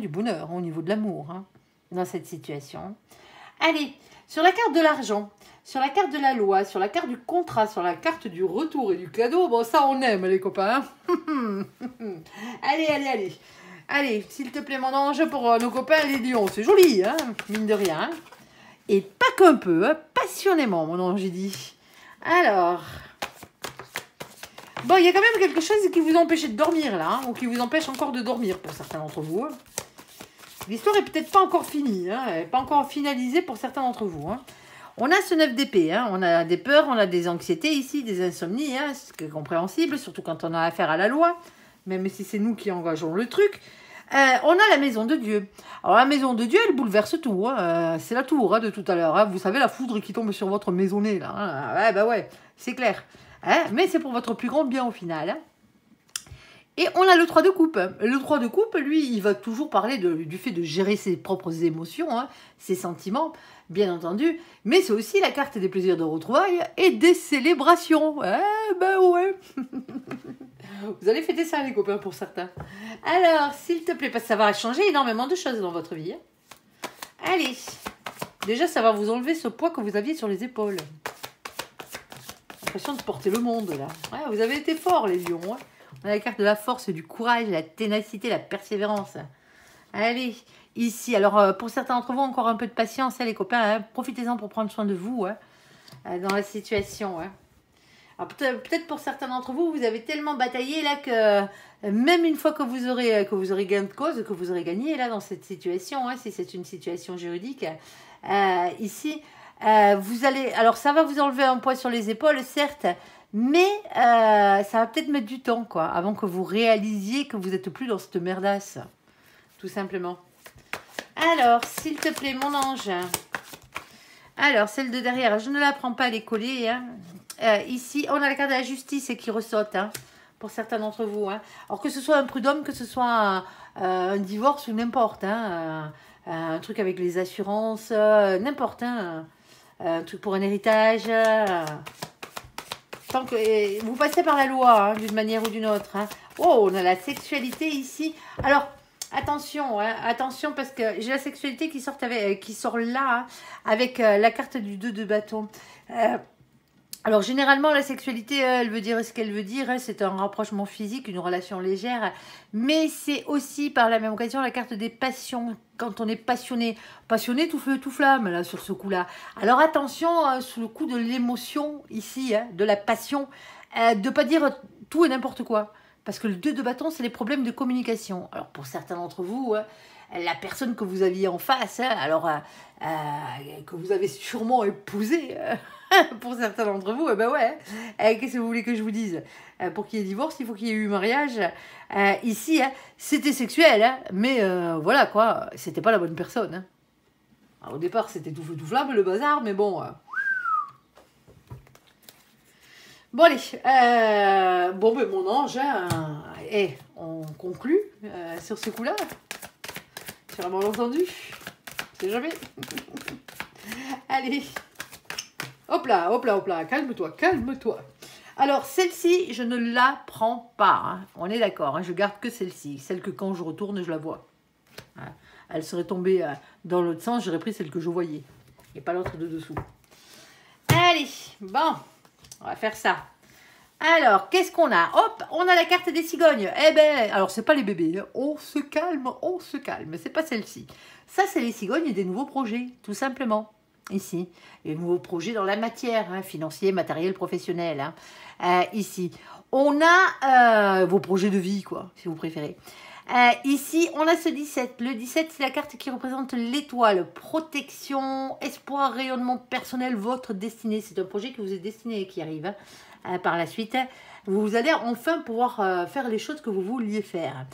bonheur, hein, au niveau de l'amour, hein, dans cette situation. Allez, sur la carte de l'argent, sur la carte de la loi, sur la carte du contrat, sur la carte du retour et du cadeau, bon ça on aime les copains. Hein. Allez. Allez, s'il te plaît mon ange, pour nos copains les lions, c'est joli, hein, mine de rien. Hein. Et pas qu'un peu, hein, passionnément mon ange, j'ai dit. Alors... Bon, il y a quand même quelque chose qui vous empêche de dormir, là, hein, ou qui vous empêche encore de dormir, pour certains d'entre vous. Hein. L'histoire est peut-être pas encore finie, hein, elle n'est pas encore finalisée pour certains d'entre vous. Hein. On a ce 9 d'épée, hein, on a des peurs, on a des anxiétés ici, des insomnies, hein, ce qui est compréhensible, surtout quand on a affaire à la loi, même si c'est nous qui engageons le truc. On a la maison de Dieu. Alors, la maison de Dieu, elle bouleverse tout. Hein. C'est la tour, hein, de tout à l'heure. Hein. Vous savez, la foudre qui tombe sur votre maisonnée, là. Hein. Ouais, bah ouais, c'est clair. Hein, mais c'est pour votre plus grand bien au final. Hein. Et on a le 3 de coupe. Le 3 de coupe, lui, il va toujours parler du fait de gérer ses propres émotions, hein, ses sentiments, bien entendu. Mais c'est aussi la carte des plaisirs de retrouvailles et des célébrations. Eh ben ouais. Vous allez fêter ça, les copains, pour certains. Alors, s'il te plaît, parce que ça va changer énormément de choses dans votre vie. Hein. Allez. Déjà, ça va vous enlever ce poids que vous aviez sur les épaules. De porter le monde là. Ouais, vous avez été forts les lions. Hein. On a la carte de la force, du courage, la ténacité, la persévérance. Allez, ici. Alors pour certains d'entre vous, encore un peu de patience, hein, les copains. Hein. Profitez-en pour prendre soin de vous hein, dans la situation. Hein. Alors peut-être pour certains d'entre vous, vous avez tellement bataillé là que même une fois que vous aurez gain de cause, que vous aurez gagné là dans cette situation, hein, si c'est une situation juridique, ici. Vous allez, alors ça va vous enlever un poids sur les épaules, certes, mais ça va peut-être mettre du temps, quoi, avant que vous réalisiez que vous n'êtes plus dans cette merdasse, tout simplement. Alors, s'il te plaît, mon ange. Alors, celle de derrière, je ne la prends pas, elle est collée. Hein. Ici, on a la carte de la justice qui ressorte, hein, pour certains d'entre vous. Hein. Alors, que ce soit un prud'homme, que ce soit un divorce ou n'importe, hein, un truc avec les assurances, n'importe, hein. Un truc pour un héritage. Tant que vous passez par la loi, hein, d'une manière ou d'une autre. Hein. Oh, on a la sexualité ici. Alors, attention, hein, attention, parce que j'ai la sexualité qui sort là, hein, avec la carte du 2 de bâton. Alors, généralement, la sexualité, elle veut dire ce qu'elle veut dire. Hein, c'est un rapprochement physique, une relation légère. Mais c'est aussi, par la même occasion, la carte des passions. Quand on est passionné. Passionné, tout feu, tout flamme, là, sur ce coup-là. Alors, attention, sous le coup de l'émotion, ici, hein, de la passion, de ne pas dire tout et n'importe quoi. Parce que le 2 de bâton, c'est les problèmes de communication. Alors, pour certains d'entre vous, hein, la personne que vous aviez en face, hein, alors, que vous avez sûrement épousée, pour certains d'entre vous, eh ben ouais. Qu'est-ce que vous voulez que je vous dise? Pour qu'il y ait divorce, il faut qu'il y ait eu mariage. Ici, hein, c'était sexuel, hein, mais voilà quoi, c'était pas la bonne personne. Hein. Alors, au départ, c'était tout feu tout flamme, le bazar, mais bon. Bon allez, bon ben mon ange, hein, on conclut sur ce coup-là, sur un malentendu. sait jamais. Allez. Hop là, hop là, hop là. Calme-toi, calme-toi. Alors, celle-ci, je ne la prends pas. Hein. On est d'accord, hein, je garde que celle-ci. Celle que quand je retourne, je la vois. Hein. Elle serait tombée dans l'autre sens, j'aurais pris celle que je voyais. Et pas l'autre de dessous. Allez, bon, on va faire ça. Alors, qu'est-ce qu'on a? Hop, on a la carte des cigognes. Eh ben, alors, c'est pas les bébés. Hein. On se calme, on se calme. C'est pas celle-ci. Ça, c'est les cigognes et des nouveaux projets, tout simplement. Ici, les nouveaux projets dans la matière, hein, financier, matériel, professionnel. Hein. Ici, on a vos projets de vie, quoi, si vous préférez. Ici, on a ce 17. Le 17, c'est la carte qui représente l'étoile. Protection, espoir, rayonnement personnel, votre destinée. C'est un projet que vous êtes destiné et qui arrive par la suite. Vous allez enfin pouvoir faire les choses que vous vouliez faire.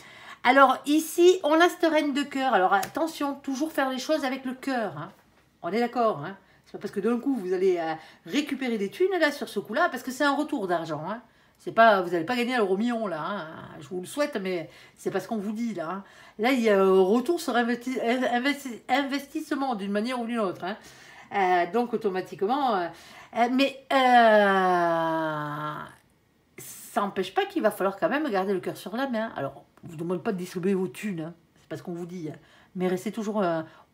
Alors, ici, on a cette reine de cœur. Alors, attention, toujours faire les choses avec le cœur. Hein. On est d'accord, hein. C'est pas parce que d'un coup, vous allez récupérer des thunes, là, sur ce coup-là, parce que c'est un retour d'argent, hein. C'est pas, vous n'allez pas gagner à l'euro million, là, hein. Je vous le souhaite, mais c'est pas ce qu'on vous dit, là. Hein. Là, il y a un retour sur investissement, d'une manière ou d'une autre, hein. Donc, automatiquement... mais ça n'empêche pas qu'il va falloir quand même garder le cœur sur la main. Alors, on ne vous demande pas de distribuer vos thunes, hein. C'est pas ce qu'on vous dit, hein. Mais restez toujours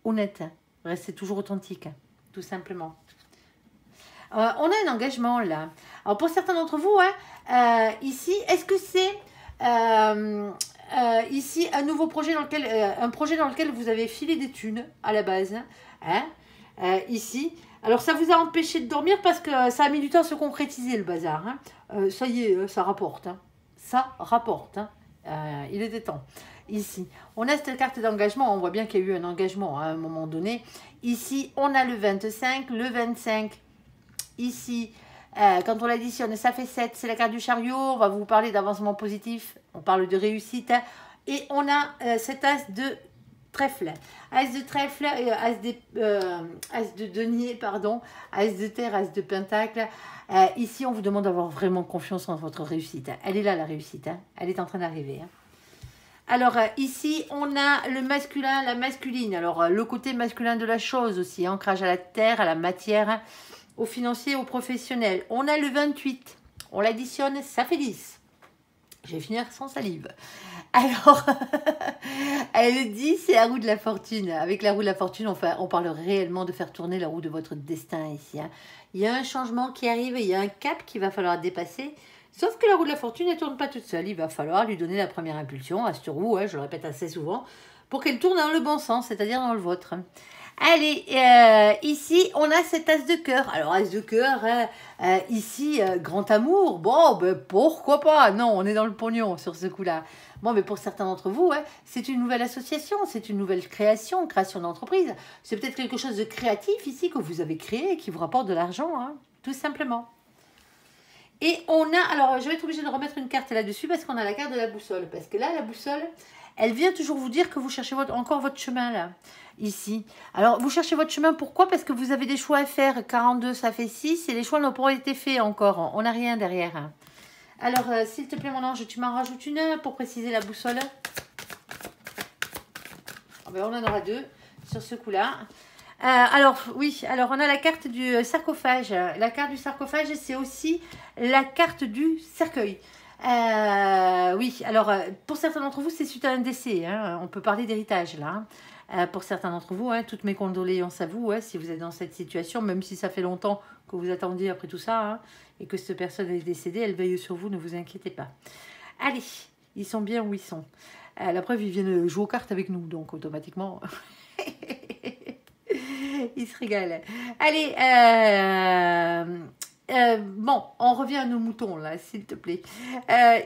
honnête, hein. Restez toujours authentique, tout simplement. On a un engagement là. Alors pour certains d'entre vous, hein, ici, est-ce que c'est ici un nouveau projet dans lequel, un projet dans lequel vous avez filé des thunes à la base, hein, ici. Alors ça vous a empêché de dormir parce que ça a mis du temps à se concrétiser le bazar. Hein. Ça y est, ça rapporte. Hein. Ça rapporte. Hein. Il était temps. Ici, on a cette carte d'engagement. On voit bien qu'il y a eu un engagement à un moment donné. Ici, on a le 25. Le 25, ici, quand on l'additionne, ça fait 7. C'est la carte du chariot. On va vous parler d'avancement positif. On parle de réussite. Et on a cet as de trèfle. As de trèfle, as de denier, pardon. As de terre, as de pentacle. Ici, on vous demande d'avoir vraiment confiance en votre réussite. Elle est là, la réussite. Hein. Elle est en train d'arriver. Hein. Alors, ici, on a le masculin, la masculine. Alors, le côté masculin de la chose aussi. Ancrage à la terre, à la matière, au financier, au professionnel. On a le 28. On l'additionne, ça fait 10. Je vais finir sans salive. Alors, elle dit, c'est la roue de la fortune. Avec la roue de la fortune, on parle réellement de faire tourner la roue de votre destin ici. Hein. Il y a un changement qui arrive, il y a un cap qu'il va falloir dépasser. Sauf que la roue de la fortune, elle ne tourne pas toute seule. Il va falloir lui donner la première impulsion à cette roue, hein, je le répète assez souvent, pour qu'elle tourne dans le bon sens, c'est-à-dire dans le vôtre. Allez, ici, on a cet as de cœur. Alors, as de cœur, ici, grand amour. Bon, ben, pourquoi pas? Non, on est dans le pognon sur ce coup-là. Bon, mais pour certains d'entre vous, c'est une nouvelle association, c'est une nouvelle création d'entreprise. C'est peut-être quelque chose de créatif ici que vous avez créé et qui vous rapporte de l'argent, hein, tout simplement. Et on a, alors je vais être obligée de remettre une carte là-dessus parce qu'on a la carte de la boussole. Parce que là, la boussole, elle vient toujours vous dire que vous cherchez encore votre chemin là, ici. Alors, vous cherchez votre chemin, pourquoi? Parce que vous avez des choix à faire. 42, ça fait 6 et les choix n'ont pas été faits encore. On n'a rien derrière. Alors, s'il te plaît, mon ange, tu m'en rajoutes une pour préciser la boussole. Oh, ben, on en aura 2 sur ce coup-là. Alors, oui, alors on a la carte du sarcophage. La carte du sarcophage, c'est aussi la carte du cercueil. Oui, alors, pour certains d'entre vous, c'est suite à un décès. Hein, on peut parler d'héritage, là. Pour certains d'entre vous, hein, toutes mes condoléances à vous, si vous êtes dans cette situation, même si ça fait longtemps que vous attendiez après tout ça, hein, et que cette personne est décédée, elle veille sur vous, ne vous inquiétez pas. Allez, ils sont bien où ils sont. La preuve, ils viennent jouer aux cartes avec nous, donc automatiquement... Il se régale. Allez, bon, on revient à nos moutons, là, s'il te plaît.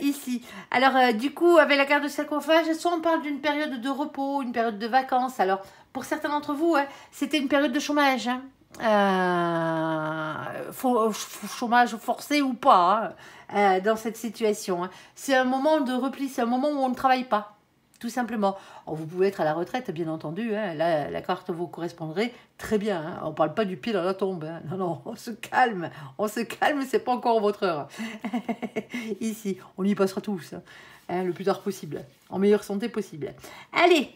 Ici. Alors, du coup, avec la carte de sarcophage, soit on parle d'une période de repos, une période de vacances. Alors, pour certains d'entre vous, c'était une période de chômage. Hein. Chômage forcé ou pas, hein, dans cette situation. Hein. C'est un moment de repli, c'est un moment où on ne travaille pas. tout simplement. Alors, vous pouvez être à la retraite, bien entendu, hein. Là, la carte vous correspondrait très bien, hein. On ne parle pas du pied dans la tombe, hein. Non, non, on se calme, c'est pas encore votre heure. Ici, on y passera tous, hein, le plus tard possible, en meilleure santé possible. Allez,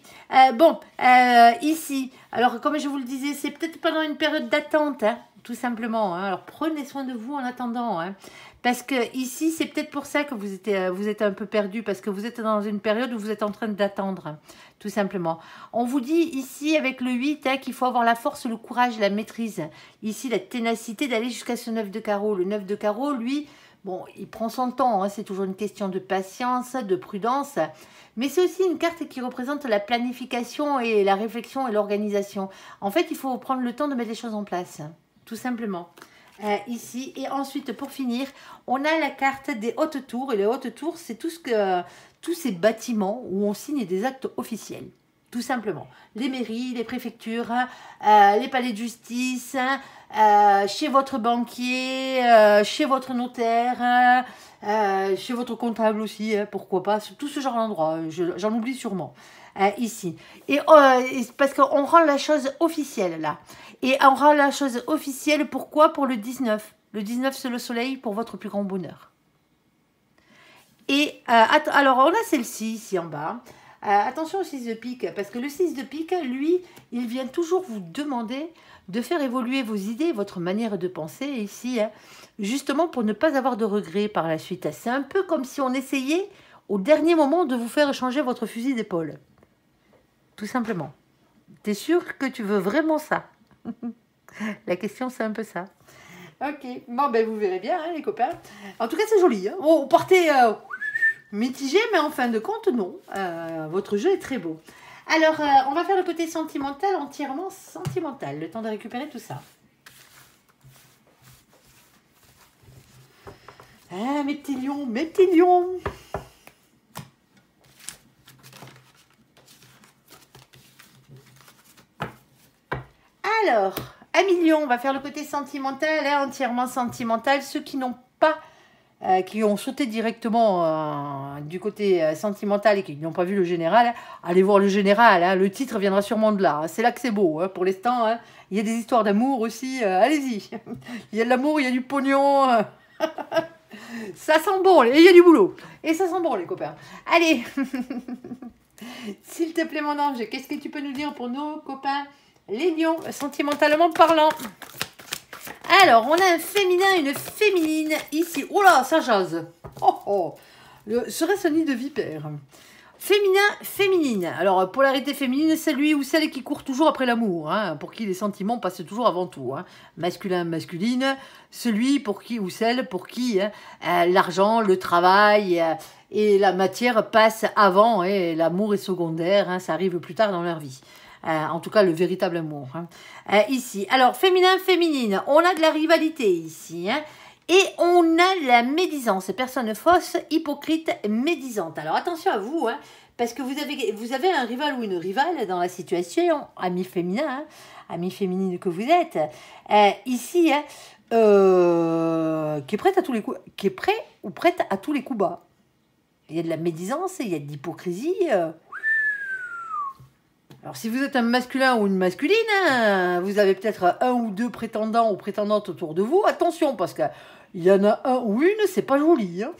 ici, alors comme je vous le disais, c'est peut-être pendant une période d'attente, hein, tout simplement, hein. Alors prenez soin de vous en attendant, hein. Parce que ici, c'est peut-être pour ça que vous êtes un peu perdu, parce que vous êtes dans une période où vous êtes en train d'attendre, hein, tout simplement. On vous dit ici, avec le 8, hein, qu'il faut avoir la force, le courage, la maîtrise. Ici, la ténacité d'aller jusqu'à ce 9 de carreau. Le 9 de carreau, lui, bon, il prend son temps, hein, c'est toujours une question de patience, de prudence. Mais c'est aussi une carte qui représente la planification et la réflexion et l'organisation. En fait, il faut prendre le temps de mettre les choses en place, tout simplement. Ici, et ensuite pour finir on a la carte des hautes tours, et les hautes tours c'est tous ces bâtiments où on signe des actes officiels, tout simplement, les mairies, les préfectures, les palais de justice, chez votre banquier, chez votre notaire, chez votre comptable aussi, hein, pourquoi pas, tout ce genre d'endroit, j'en oublie sûrement. Ici. Et parce qu'on rend la chose officielle là. Et on rend la chose officielle, pourquoi? Pour le 19. Le 19, c'est le soleil pour votre plus grand bonheur. Et alors, on a celle-ci ici en bas. Attention au 6 de pique, parce que le 6 de pique, lui, il vient toujours vous demander de faire évoluer vos idées, votre manière de penser ici, hein, justement pour ne pas avoir de regrets par la suite. C'est un peu comme si on essayait au dernier moment de vous faire changer votre fusil d'épaule. Tout simplement. T'es sûr que tu veux vraiment ça? La question, c'est un peu ça. Ok, bon, ben vous verrez bien, hein, les copains. En tout cas, c'est joli. Hein. On partait mitigé, mais en fin de compte, non. Votre jeu est très beau. Alors, on va faire le côté sentimental, entièrement sentimental. Le temps de récupérer tout ça. Ah, mes petits lions, mes petits lions. Alors, amis lions, on va faire le côté sentimental, hein, entièrement sentimental. Ceux qui n'ont pas, qui ont sauté directement du côté sentimental et qui n'ont pas vu le général, allez voir le général, hein, le titre viendra sûrement de là. Hein, c'est là que c'est beau, hein, pour l'instant. Hein, il y a des histoires d'amour aussi, allez-y. Il y a de l'amour, il y a du pognon. Ça sent bon, et il y a du boulot. Et ça sent bon, les copains. Allez, s'il te plaît, mon ange, qu'est-ce que tu peux nous dire pour nos copains les lions, sentimentalement parlant? Alors, on a un féminin, une féminine ici. Oh là, ça jase. Oh, oh. Serait-ce un nid de vipère? Féminin, féminine. Alors, polarité féminine, c'est lui ou celle qui court toujours après l'amour, hein, pour qui les sentiments passent toujours avant tout. Hein. Masculin, masculine, celui pour qui ou celle pour qui hein, l'argent, le travail et la matière passent avant, et l'amour est secondaire, hein, ça arrive plus tard dans leur vie. En tout cas, le véritable amour. Hein. Ici, alors, féminin, féminine, on a de la rivalité ici. Hein. Et on a la médisance, personne fausse, hypocrite, médisante. Alors, attention à vous, hein, parce que vous avez un rival ou une rivale dans la situation, ami féminin, hein, ami féminine que vous êtes, ici, hein, qui est prête à tous les coups, qui est prêt ou prête à tous les coups bas. Il y a de la médisance, il y a de l'hypocrisie. Alors, si vous êtes un masculin ou une masculine, hein, vous avez peut-être un ou deux prétendants ou prétendantes autour de vous. Attention, parce qu'il y en a un ou une, c'est pas joli. Hein.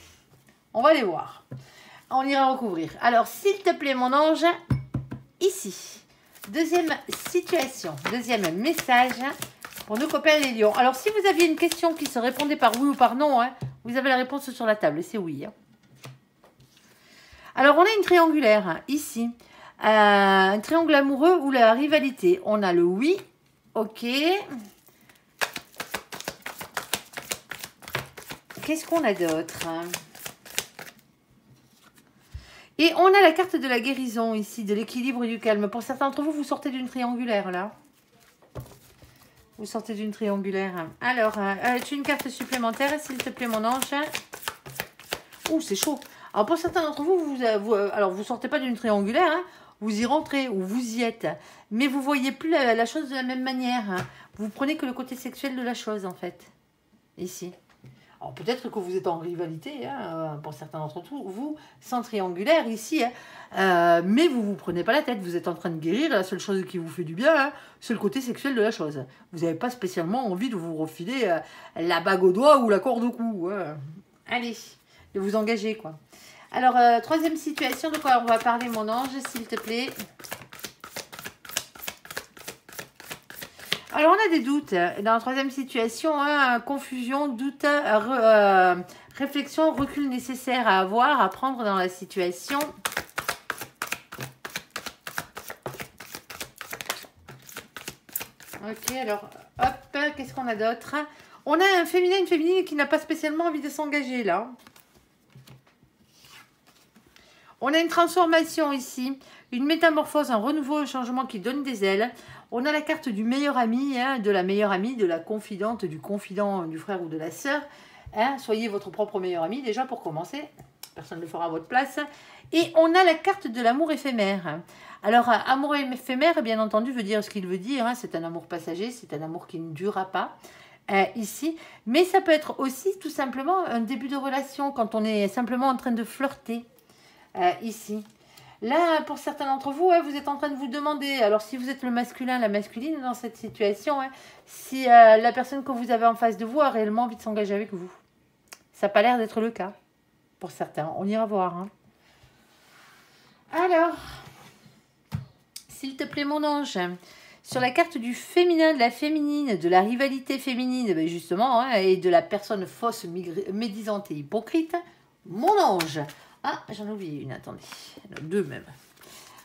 On va les voir. On ira recouvrir. Alors, s'il te plaît, mon ange, ici. Deuxième situation, deuxième message pour nos copains les lions. Alors, si vous aviez une question qui se répondait par oui ou par non, hein, vous avez la réponse sur la table, c'est oui. Hein. Alors, on a une triangulaire, hein, ici. Un triangle amoureux ou la rivalité. On a le oui, ok. Qu'est-ce qu'on a d'autre? Et on a la carte de la guérison ici, de l'équilibre et du calme. Pour certains d'entre vous, vous sortez d'une triangulaire là. Vous sortez d'une triangulaire. Alors, tu as une carte supplémentaire, s'il te plaît, mon ange. Ouh, c'est chaud. Alors, pour certains d'entre vous, vous sortez pas d'une triangulaire, hein. Vous y rentrez ou vous y êtes, mais vous voyez plus la chose de la même manière. Hein. Vous prenez que le côté sexuel de la chose, en fait. Ici. Alors peut-être que vous êtes en rivalité, hein, pour certains d'entre vous, sans triangulaire ici, hein, mais vous ne vous prenez pas la tête, vous êtes en train de guérir, la seule chose qui vous fait du bien, hein, c'est le côté sexuel de la chose. Vous n'avez pas spécialement envie de vous refiler la bague au doigt ou la corde au cou. Hein. Allez, de vous engager, quoi. Alors, troisième situation, de quoi on va parler, mon ange, s'il te plaît. Alors, on a des doutes. Dans la troisième situation, hein, confusion, doute, réflexion, recul nécessaire à avoir, à prendre dans la situation. Ok, alors, hop, qu'est-ce qu'on a d'autre? On a un féminin, une féminine qui n'a pas spécialement envie de s'engager, là. On a une transformation ici, une métamorphose, un renouveau, un changement qui donne des ailes. On a la carte du meilleur ami, hein, de la meilleure amie, de la confidente, du confident, du frère ou de la sœur. Hein, soyez votre propre meilleur ami déjà pour commencer. Personne ne le fera à votre place. Et on a la carte de l'amour éphémère. Alors, amour éphémère, bien entendu, veut dire ce qu'il veut dire. Hein, c'est un amour passager, c'est un amour qui ne durera pas. Ici. Mais ça peut être aussi tout simplement un début de relation quand on est simplement en train de flirter. Ici. Là, pour certains d'entre vous, hein, vous êtes en train de vous demander, alors si vous êtes le masculin, la masculine dans cette situation, hein, si la personne que vous avez en face de vous a réellement envie de s'engager avec vous. Ça n'a pas l'air d'être le cas, pour certains. On ira voir. Hein. Alors, s'il te plaît, mon ange, sur la carte du féminin, de la féminine, de la rivalité féminine, ben justement, hein, et de la personne fausse, médisante et hypocrite, mon ange. Ah, j'en ai oublié une, attendez. Deux même.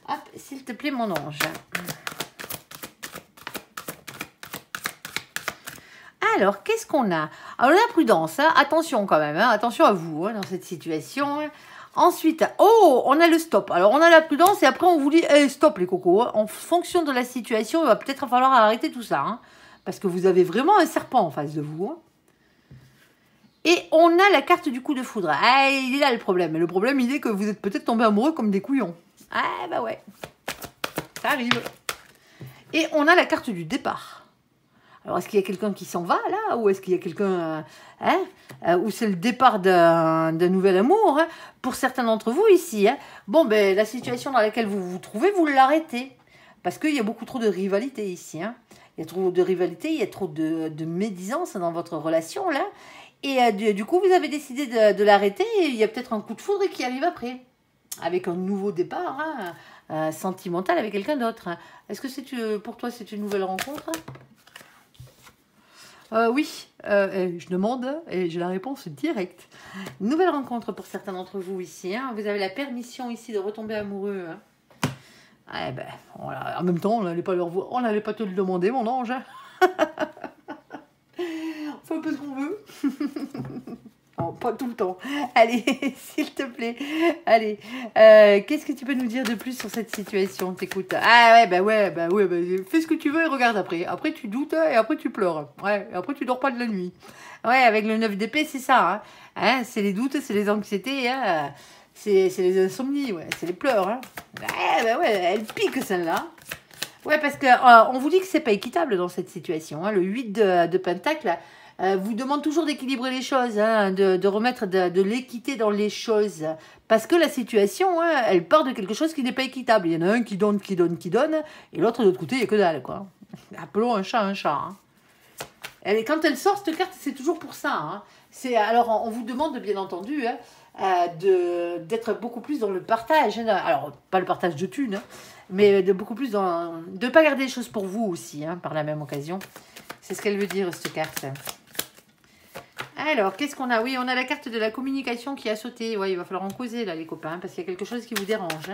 Hop, s'il te plaît, mon ange. Alors, qu'est-ce qu'on a? Alors, la prudence, hein, attention quand même, hein, attention à vous hein, dans cette situation. Hein. Ensuite, oh, on a le stop. Alors, on a la prudence et après, on vous dit, hey, stop les cocos. Hein. En fonction de la situation, il va peut-être falloir arrêter tout ça. Hein, parce que vous avez vraiment un serpent en face de vous. Hein. Et on a la carte du coup de foudre. Ah, il est là le problème. Le problème, il est que vous êtes peut-être tombé amoureux comme des couillons. Ah, bah ouais. Ça arrive. Et on a la carte du départ. Alors, est-ce qu'il y a quelqu'un qui s'en va, là? Ou est-ce qu'il y a quelqu'un... ou c'est le départ d'un nouvel amour hein, pour certains d'entre vous ici. Hein. Bon, ben, la situation dans laquelle vous vous trouvez, vous l'arrêtez. Parce qu'il y a beaucoup trop de rivalité ici. Hein. Il y a trop de rivalité, il y a trop de médisance dans votre relation, là. Et du coup, vous avez décidé de l'arrêter et il y a peut-être un coup de foudre qui arrive après. Avec un nouveau départ hein, sentimental avec quelqu'un d'autre. Hein. Est-ce que pour toi, c'est une nouvelle rencontre? Oui, je demande et j'ai la réponse directe. Nouvelle rencontre pour certains d'entre vous ici. Hein. Vous avez la permission ici de retomber amoureux. Hein. Eh ben, voilà. En même temps, on n'allait pas te le demander, mon ange. On fait un peu ce qu'on veut. Non, pas tout le temps. Allez, s'il te plaît. Allez, qu'est-ce que tu peux nous dire de plus sur cette situation? T'écoutes. Ah ouais, fais ce que tu veux et regarde après. Après, tu doutes et après, tu pleures. Ouais, et après, tu dors pas de la nuit. Ouais, avec le 9 d'épée, c'est ça. Hein, c'est les doutes, c'est les anxiétés. Hein. C'est les insomnies, ouais. C'est les pleurs. Hein. Ouais, elle pique celle-là. Ouais, parce que on vous dit que c'est pas équitable dans cette situation. Hein. Le 8 de Pentacle vous demande toujours d'équilibrer les choses, hein, de remettre de l'équité dans les choses. Parce que la situation, hein, elle part de quelque chose qui n'est pas équitable. Il y en a un qui donne, et l'autre de l'autre côté, il n'y a que dalle, quoi. Appelons un chat un chat. Hein. Quand elle sort, cette carte, c'est toujours pour ça. Hein. Alors, on vous demande, bien entendu, hein, d'être beaucoup plus dans le partage. Hein. Alors, pas le partage de thunes, hein, mais de beaucoup plus dans... De ne pas garder les choses pour vous aussi, hein, par la même occasion. C'est ce qu'elle veut dire, cette carte. Alors, qu'est-ce qu'on a? Oui, on a la carte de la communication qui a sauté. Ouais, il va falloir en causer, là, les copains, parce qu'il y a quelque chose qui vous dérange.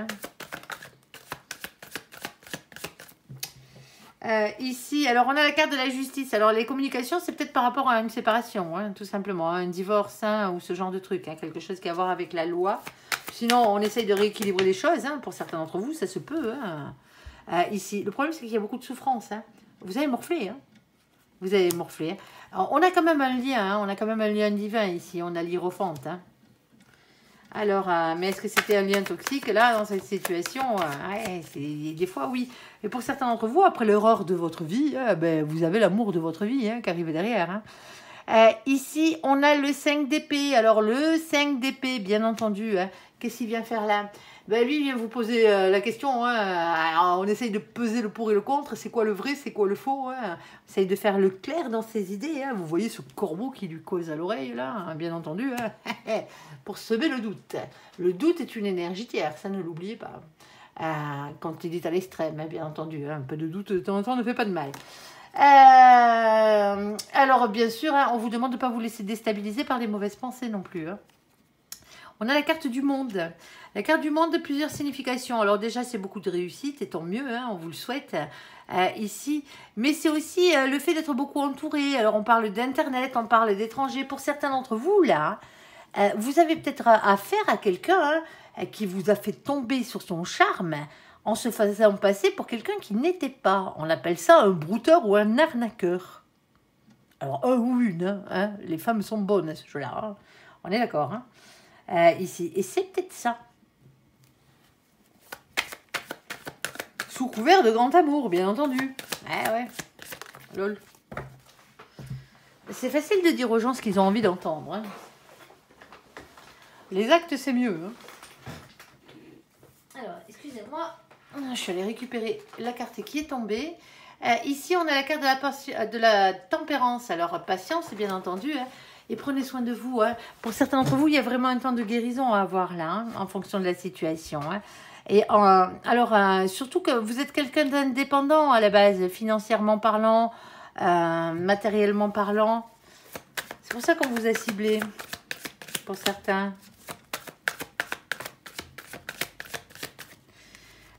Hein. Ici, alors, on a la carte de la justice. Alors, les communications, c'est peut-être par rapport à une séparation, hein, tout simplement. Hein, un divorce, hein, ou ce genre de truc. Hein, quelque chose qui a à voir avec la loi. Sinon, on essaye de rééquilibrer les choses. Hein, pour certains d'entre vous, ça se peut. Hein. Ici, le problème, c'est qu'il y a beaucoup de souffrance. Hein. Vous avez morflé, hein. Vous avez morflé. Hein. Alors, on a quand même un lien, hein, on a quand même un lien divin ici, on a l'hiérophante. Hein. Alors, mais est-ce que c'était un lien toxique là, dans cette situation? Ouais, des fois, oui. Et pour certains d'entre vous, après l'erreur de votre vie, ben, vous avez l'amour de votre vie hein, qui arrive derrière. Hein. Ici, on a le 5 d'épée. Alors, le 5 d'épée, bien entendu, hein, qu'est-ce qu'il vient faire là? Ben, lui, il vient vous poser la question. Hein. Alors, on essaye de peser le pour et le contre. C'est quoi le vrai, c'est quoi le faux, hein. On essaye de faire le clair dans ses idées. Hein. Vous voyez ce corbeau qui lui cause à l'oreille, là, hein, bien entendu, hein. Pour semer le doute. Le doute est une énergie tierce, ça ne l'oubliez pas. Quand il est à l'extrême, hein, bien entendu. Hein. Un peu de doute de temps en temps ne fait pas de mal. Alors, bien sûr, hein, on vous demande de ne pas vous laisser déstabiliser par des mauvaises pensées non plus. Hein. On a la carte du monde. La carte du monde de plusieurs significations. Alors déjà, c'est beaucoup de réussite, et tant mieux, hein, on vous le souhaite ici. Mais c'est aussi le fait d'être beaucoup entouré. Alors, on parle d'Internet, on parle d'étrangers. Pour certains d'entre vous, là, vous avez peut-être affaire à quelqu'un qui vous a fait tomber sur son charme en se faisant passer pour quelqu'un qui n'était pas. On appelle ça un brouteur ou un arnaqueur. Alors, un ou une, hein, les femmes sont bonnes à ce jeu-là. Hein. On est d'accord, hein. Ici. Et c'est peut-être ça. Sous couvert de grand amour, bien entendu. Ouais. Lol. C'est facile de dire aux gens ce qu'ils ont envie d'entendre. Hein. Les actes, c'est mieux. Hein. Alors, excusez-moi. Je suis allée récupérer la carte qui est tombée. Ici, on a la carte de la tempérance. Alors, patience, bien entendu. Hein. Et prenez soin de vous. Hein. Pour certains d'entre vous, il y a vraiment un temps de guérison à avoir là, hein, en fonction de la situation. Hein. Et alors, surtout que vous êtes quelqu'un d'indépendant à la base, financièrement parlant, matériellement parlant. C'est pour ça qu'on vous a ciblé, pour certains.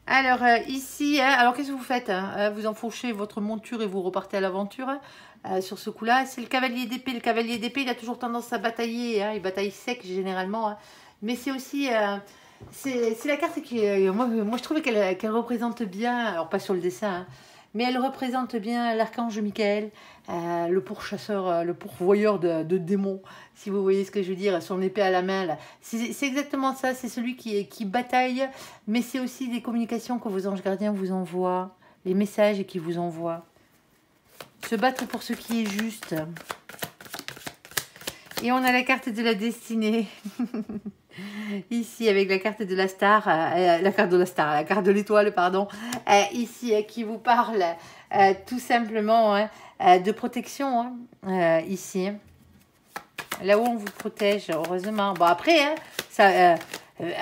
Alors, ici, hein, alors qu'est-ce que vous faites hein? Vous enfourchez votre monture et vous repartez à l'aventure. Sur ce coup-là, c'est le cavalier d'épée. Le cavalier d'épée, il a toujours tendance à batailler. Hein, il bataille sec, généralement. Hein. Mais c'est aussi... c'est la carte qui... moi, je trouvais qu'elle représente bien... Alors, pas sur le dessin, hein, mais elle représente bien l'archange Michael, le pourchasseur, le pourvoyeur de démons, si vous voyez ce que je veux dire, son épée à la main. C'est exactement ça, c'est celui qui bataille, mais c'est aussi des communications que vos anges gardiens vous envoient, les messages qu'ils vous envoient. Se battre pour ce qui est juste. Et on a la carte de la destinée. Ici, avec la carte de la star, la carte de l'étoile, pardon. Ici, qui vous parle tout simplement hein, de protection. Hein, ici. Là où on vous protège, heureusement. Bon, après, hein, ça,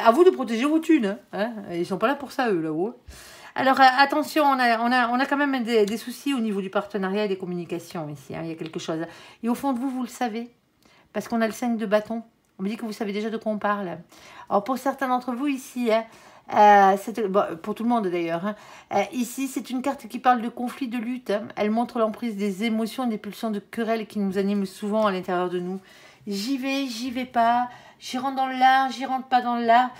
à vous de protéger vos thunes. Hein. Ils ne sont pas là pour ça, eux, là-haut. Alors, attention, on a quand même des soucis au niveau du partenariat et des communications ici. Hein, il y a quelque chose. Et au fond de vous, vous le savez. Parce qu'on a le 5 de bâton. On me dit que vous savez déjà de quoi on parle. Alors, pour certains d'entre vous ici, hein, bon, pour tout le monde d'ailleurs, hein, ici, c'est une carte qui parle de conflit, de lutte. Hein. Elle montre l'emprise des émotions, des pulsions de querelles qui nous animent souvent à l'intérieur de nous. J'y vais pas. J'y rentre dans l'art, j'y rentre pas dans l'art.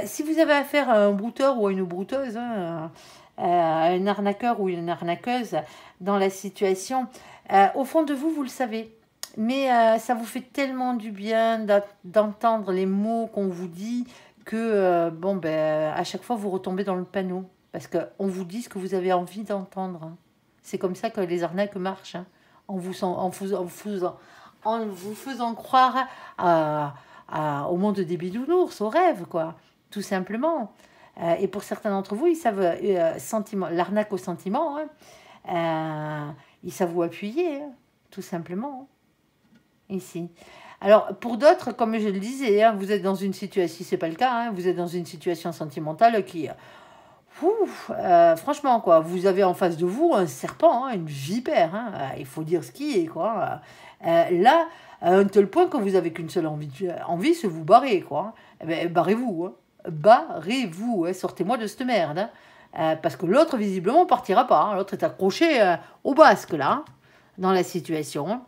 Si vous avez affaire à un brouteur ou à une brouteuse, hein, à un arnaqueur ou une arnaqueuse dans la situation, au fond de vous, vous le savez. Mais ça vous fait tellement du bien d'entendre les mots qu'on vous dit que, bon, ben, à chaque fois, vous retombez dans le panneau. Parce qu'on vous dit ce que vous avez envie d'entendre. Hein. C'est comme ça que les arnaques marchent. Hein, en vous faisant croire au monde des bisounours, au rêve, quoi. Tout simplement. Et pour certains d'entre vous, ils savent, l'arnaque au sentiment, hein, ils savent vous appuyer, hein, tout simplement. Hein. Ici. Alors, pour d'autres, comme je le disais, hein, vous êtes dans une situation, si ce n'est pas le cas, hein, vous êtes dans une situation sentimentale qui... franchement, quoi, vous avez en face de vous un serpent, hein, une vipère, hein, il faut dire ce qui est, quoi. Là, à un tel point que vous n'avez qu'une seule envie, c'est vous barrer, quoi. Eh ben, barrez-vous, hein. Barrez-vous, hein, sortez-moi de cette merde. Hein. Parce que l'autre, visiblement, partira pas. Hein. L'autre est accroché au basque, là, hein, dans la situation. Hein.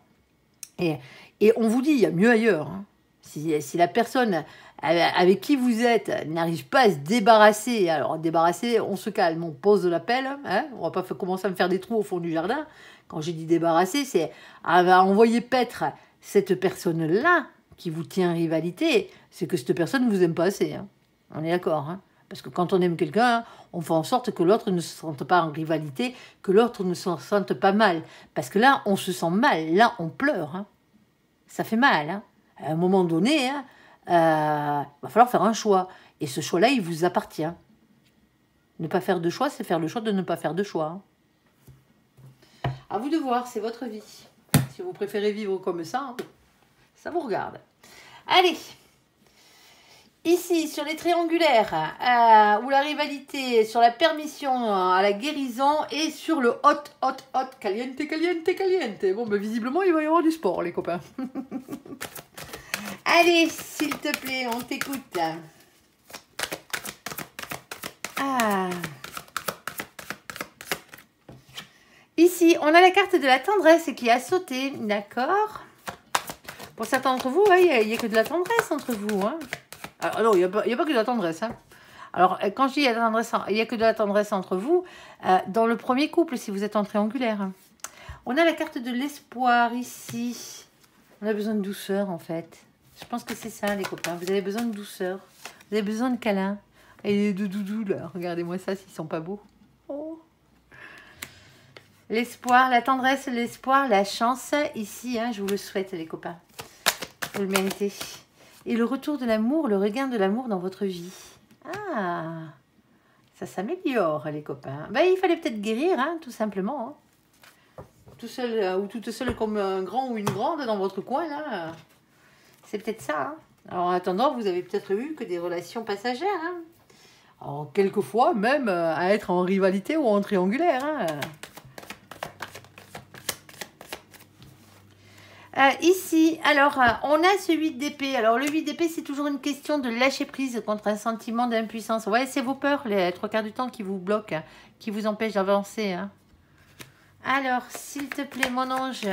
Et on vous dit, il y a mieux ailleurs. Hein. Si la personne avec qui vous êtes n'arrive pas à se débarrasser, alors débarrasser, on se calme, on pose la pelle, hein, on va pas commencer à me faire des trous au fond du jardin. Quand j'ai dit débarrasser, c'est à envoyer paître cette personne-là qui vous tient en rivalité, c'est que cette personne ne vous aime pas assez. Hein. On est d'accord, hein. Parce que quand on aime quelqu'un, hein, on fait en sorte que l'autre ne se sente pas en rivalité, que l'autre ne se sente pas mal. Parce que là, on se sent mal, là, on pleure. Hein. Ça fait mal. Hein. À un moment donné, hein, va falloir faire un choix. Et ce choix-là, il vous appartient. Ne pas faire de choix, c'est faire le choix de ne pas faire de choix. Hein. À vous de voir, c'est votre vie. Si vous préférez vivre comme ça, ça vous regarde. Allez. Ici, sur les triangulaires, ou la rivalité, sur la permission à la guérison et sur le hot, caliente. Bon, ben, visiblement, il va y avoir du sport, les copains. Allez, s'il te plaît, on t'écoute. Ici, on a la carte de la tendresse qui a sauté, d'accord. Pour certains d'entre vous, il n'y a que de la tendresse entre vous, hein. Alors, non, il n'y a pas que de la tendresse. Hein. Alors, quand je dis il n'y a que de la tendresse entre vous, dans le premier couple, si vous êtes en triangulaire. Hein. On a la carte de l'espoir ici. On a besoin de douceur, en fait. Je pense que c'est ça, les copains. Vous avez besoin de douceur. Vous avez besoin de câlin. Et de doudou, là. Regardez-moi ça, s'ils sont pas beaux. Oh. L'espoir, la tendresse, l'espoir, la chance. Ici, hein, je vous le souhaite, les copains. Vous le méritez. Et le retour de l'amour, le regain de l'amour dans votre vie. Ah, ça s'améliore, les copains. Ben, il fallait peut-être guérir, hein, tout simplement. Hein. Tout seul ou toute seule comme un grand ou une grande dans votre coin, là. C'est peut-être ça. Hein. Alors, en attendant, vous avez peut-être eu que des relations passagères. Hein. Alors, quelquefois, même à être en rivalité ou en triangulaire. Hein. Ici, alors, on a ce 8 d'épée. Alors, le 8 d'épée, c'est toujours une question de lâcher prise contre un sentiment d'impuissance. Ouais, c'est vos peurs, les 3/4 du temps, qui vous bloquent, hein, qui vous empêchent d'avancer. Hein. Alors, s'il te plaît, mon ange.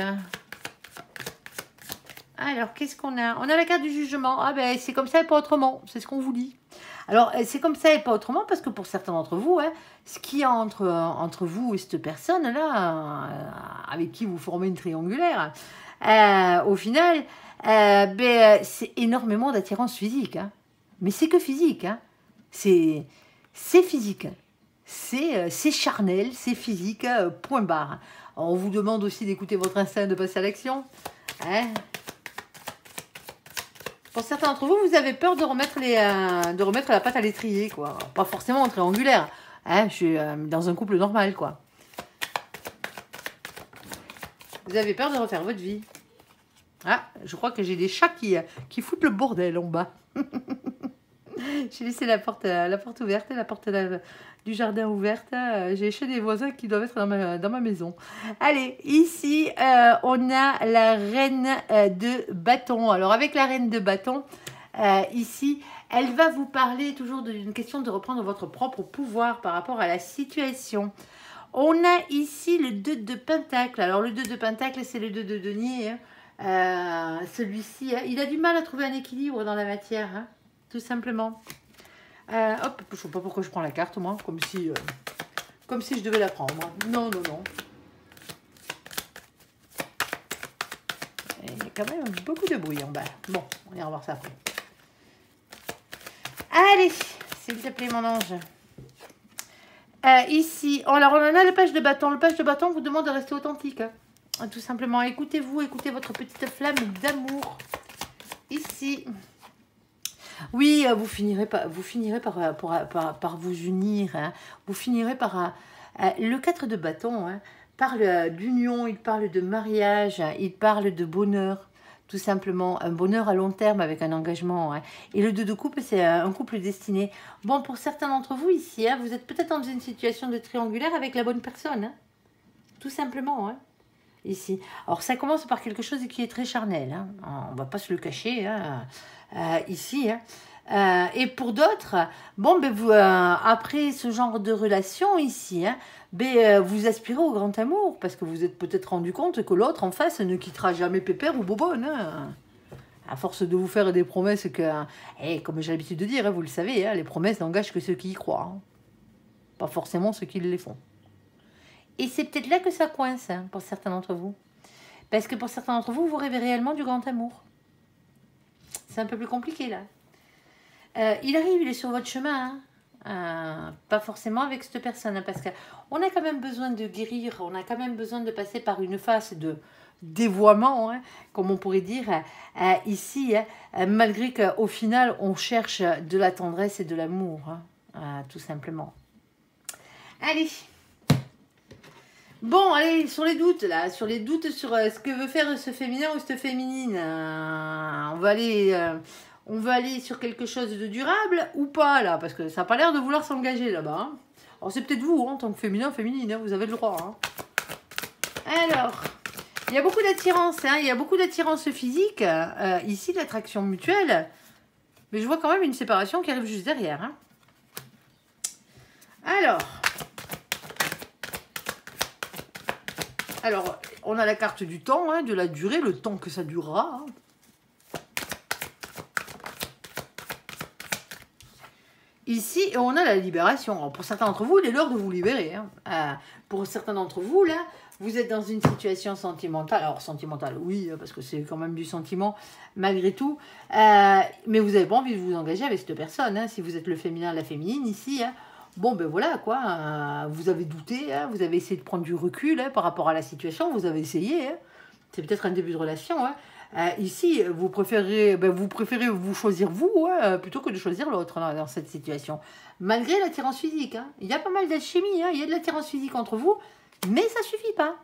Alors, qu'est-ce qu'on a? On a la carte du jugement. Ah, ben, c'est comme ça et pas autrement. C'est ce qu'on vous dit. Alors, c'est comme ça et pas autrement parce que pour certains d'entre vous, hein, ce qu'il y a entre vous et cette personne-là, avec qui vous formez une triangulaire, au final, c'est énormément d'attirance physique. Hein. Mais c'est que physique. Hein. C'est physique. C'est charnel, c'est physique, point barre. On vous demande aussi d'écouter votre instinct, de passer à l'action. Hein. Pour certains d'entre vous, vous avez peur de remettre la pâte à l'étrier, quoi. Pas forcément en triangulaire. Hein, je suis dans un couple normal, quoi. Vous avez peur de refaire votre vie. Ah, je crois que j'ai des chats qui foutent le bordel en bas. J'ai laissé la porte ouverte, la porte du jardin ouverte. J'ai chez des voisins qui doivent être dans ma maison. Allez, ici, on a la reine de bâton. Alors, avec la reine de bâton, ici, elle va vous parler toujours d'une question de reprendre votre propre pouvoir par rapport à la situation. On a ici le 2 de pentacle. Alors, le 2 de pentacle, c'est le 2 de denier. Hein. Celui-ci, hein, il a du mal à trouver un équilibre dans la matière, hein, tout simplement. Hop, je ne sais pas pourquoi je prends la carte, moi, comme si je devais la prendre. Non, non, non. Il y a quand même beaucoup de bruit en bas. Bon, on ira voir ça après. Allez, s'il te plaît, mon ange. Ici, alors on en a le page de bâton. Le page de bâton vous demande de rester authentique. Hein. Tout simplement, écoutez-vous, écoutez votre petite flamme d'amour. Ici. Oui, vous finirez par vous unir. Hein. Vous finirez par... le 4 de bâton hein, parle d'union, il parle de mariage, hein, il parle de bonheur. Tout simplement, un bonheur à long terme avec un engagement. Hein. Et le 2 de coupe, c'est un couple destiné. Bon, pour certains d'entre vous ici, hein, vous êtes peut-être dans une situation de triangulaire avec la bonne personne. Hein. Tout simplement, hein. Ici. Alors, ça commence par quelque chose qui est très charnel. Hein. On ne va pas se le cacher. Hein. Ici. Hein. Et pour d'autres, bon, ben vous, après ce genre de relation ici, hein, ben, vous aspirez au grand amour parce que vous êtes peut-être rendu compte que l'autre en face ne quittera jamais pépère ou bobonne. Hein. À force de vous faire des promesses que, comme j'ai l'habitude de dire, hein, vous le savez, hein, les promesses n'engagent que ceux qui y croient. Hein. Pas forcément ceux qui les font. Et c'est peut-être là que ça coince hein, pour certains d'entre vous. Parce que pour certains d'entre vous, vous rêvez réellement du grand amour. C'est un peu plus compliqué là. Il arrive, il est sur votre chemin. pas forcément avec cette personne, hein, parce qu'on a quand même besoin de guérir, on a quand même besoin de passer par une phase de dévoiement, hein, comme on pourrait dire, ici, hein, malgré qu'au final, on cherche de la tendresse et de l'amour, hein, tout simplement. Allez. Bon, allez, sur les doutes, là, sur ce que veut faire ce féminin ou cette féminine, on va aller sur quelque chose de durable ou pas, là, parce que ça n'a pas l'air de vouloir s'engager là-bas. Hein. Alors, c'est peut-être vous, hein, en tant que féminin, féminine, hein, vous avez le droit. Hein. Alors, il y a beaucoup d'attirance, hein, il y a beaucoup d'attirance physique, ici, l'attraction mutuelle, mais je vois quand même une séparation qui arrive juste derrière. Hein. Alors, on a la carte du temps, hein, de la durée, le temps que ça durera. Hein. Ici, on a la libération. Alors, pour certains d'entre vous, il est l'heure de vous libérer. Hein. Pour certains d'entre vous, là, vous êtes dans une situation sentimentale. Alors, sentimentale, oui, parce que c'est quand même du sentiment, malgré tout. Mais vous n'avez pas envie de vous engager avec cette personne. Hein, si vous êtes le féminin, la féminine, ici, hein. Bon, ben voilà, quoi. Vous avez douté, hein, vous avez essayé de prendre du recul hein, par rapport à la situation. Vous avez essayé. Hein. C'est peut-être un début de relation. Hein. Ici, vous préférez vous choisir vous hein, plutôt que de choisir l'autre dans cette situation. Malgré l'attirance physique. Hein. Il y a pas mal d'alchimie. Hein. Il y a de l'attirance physique entre vous. Mais ça suffit pas.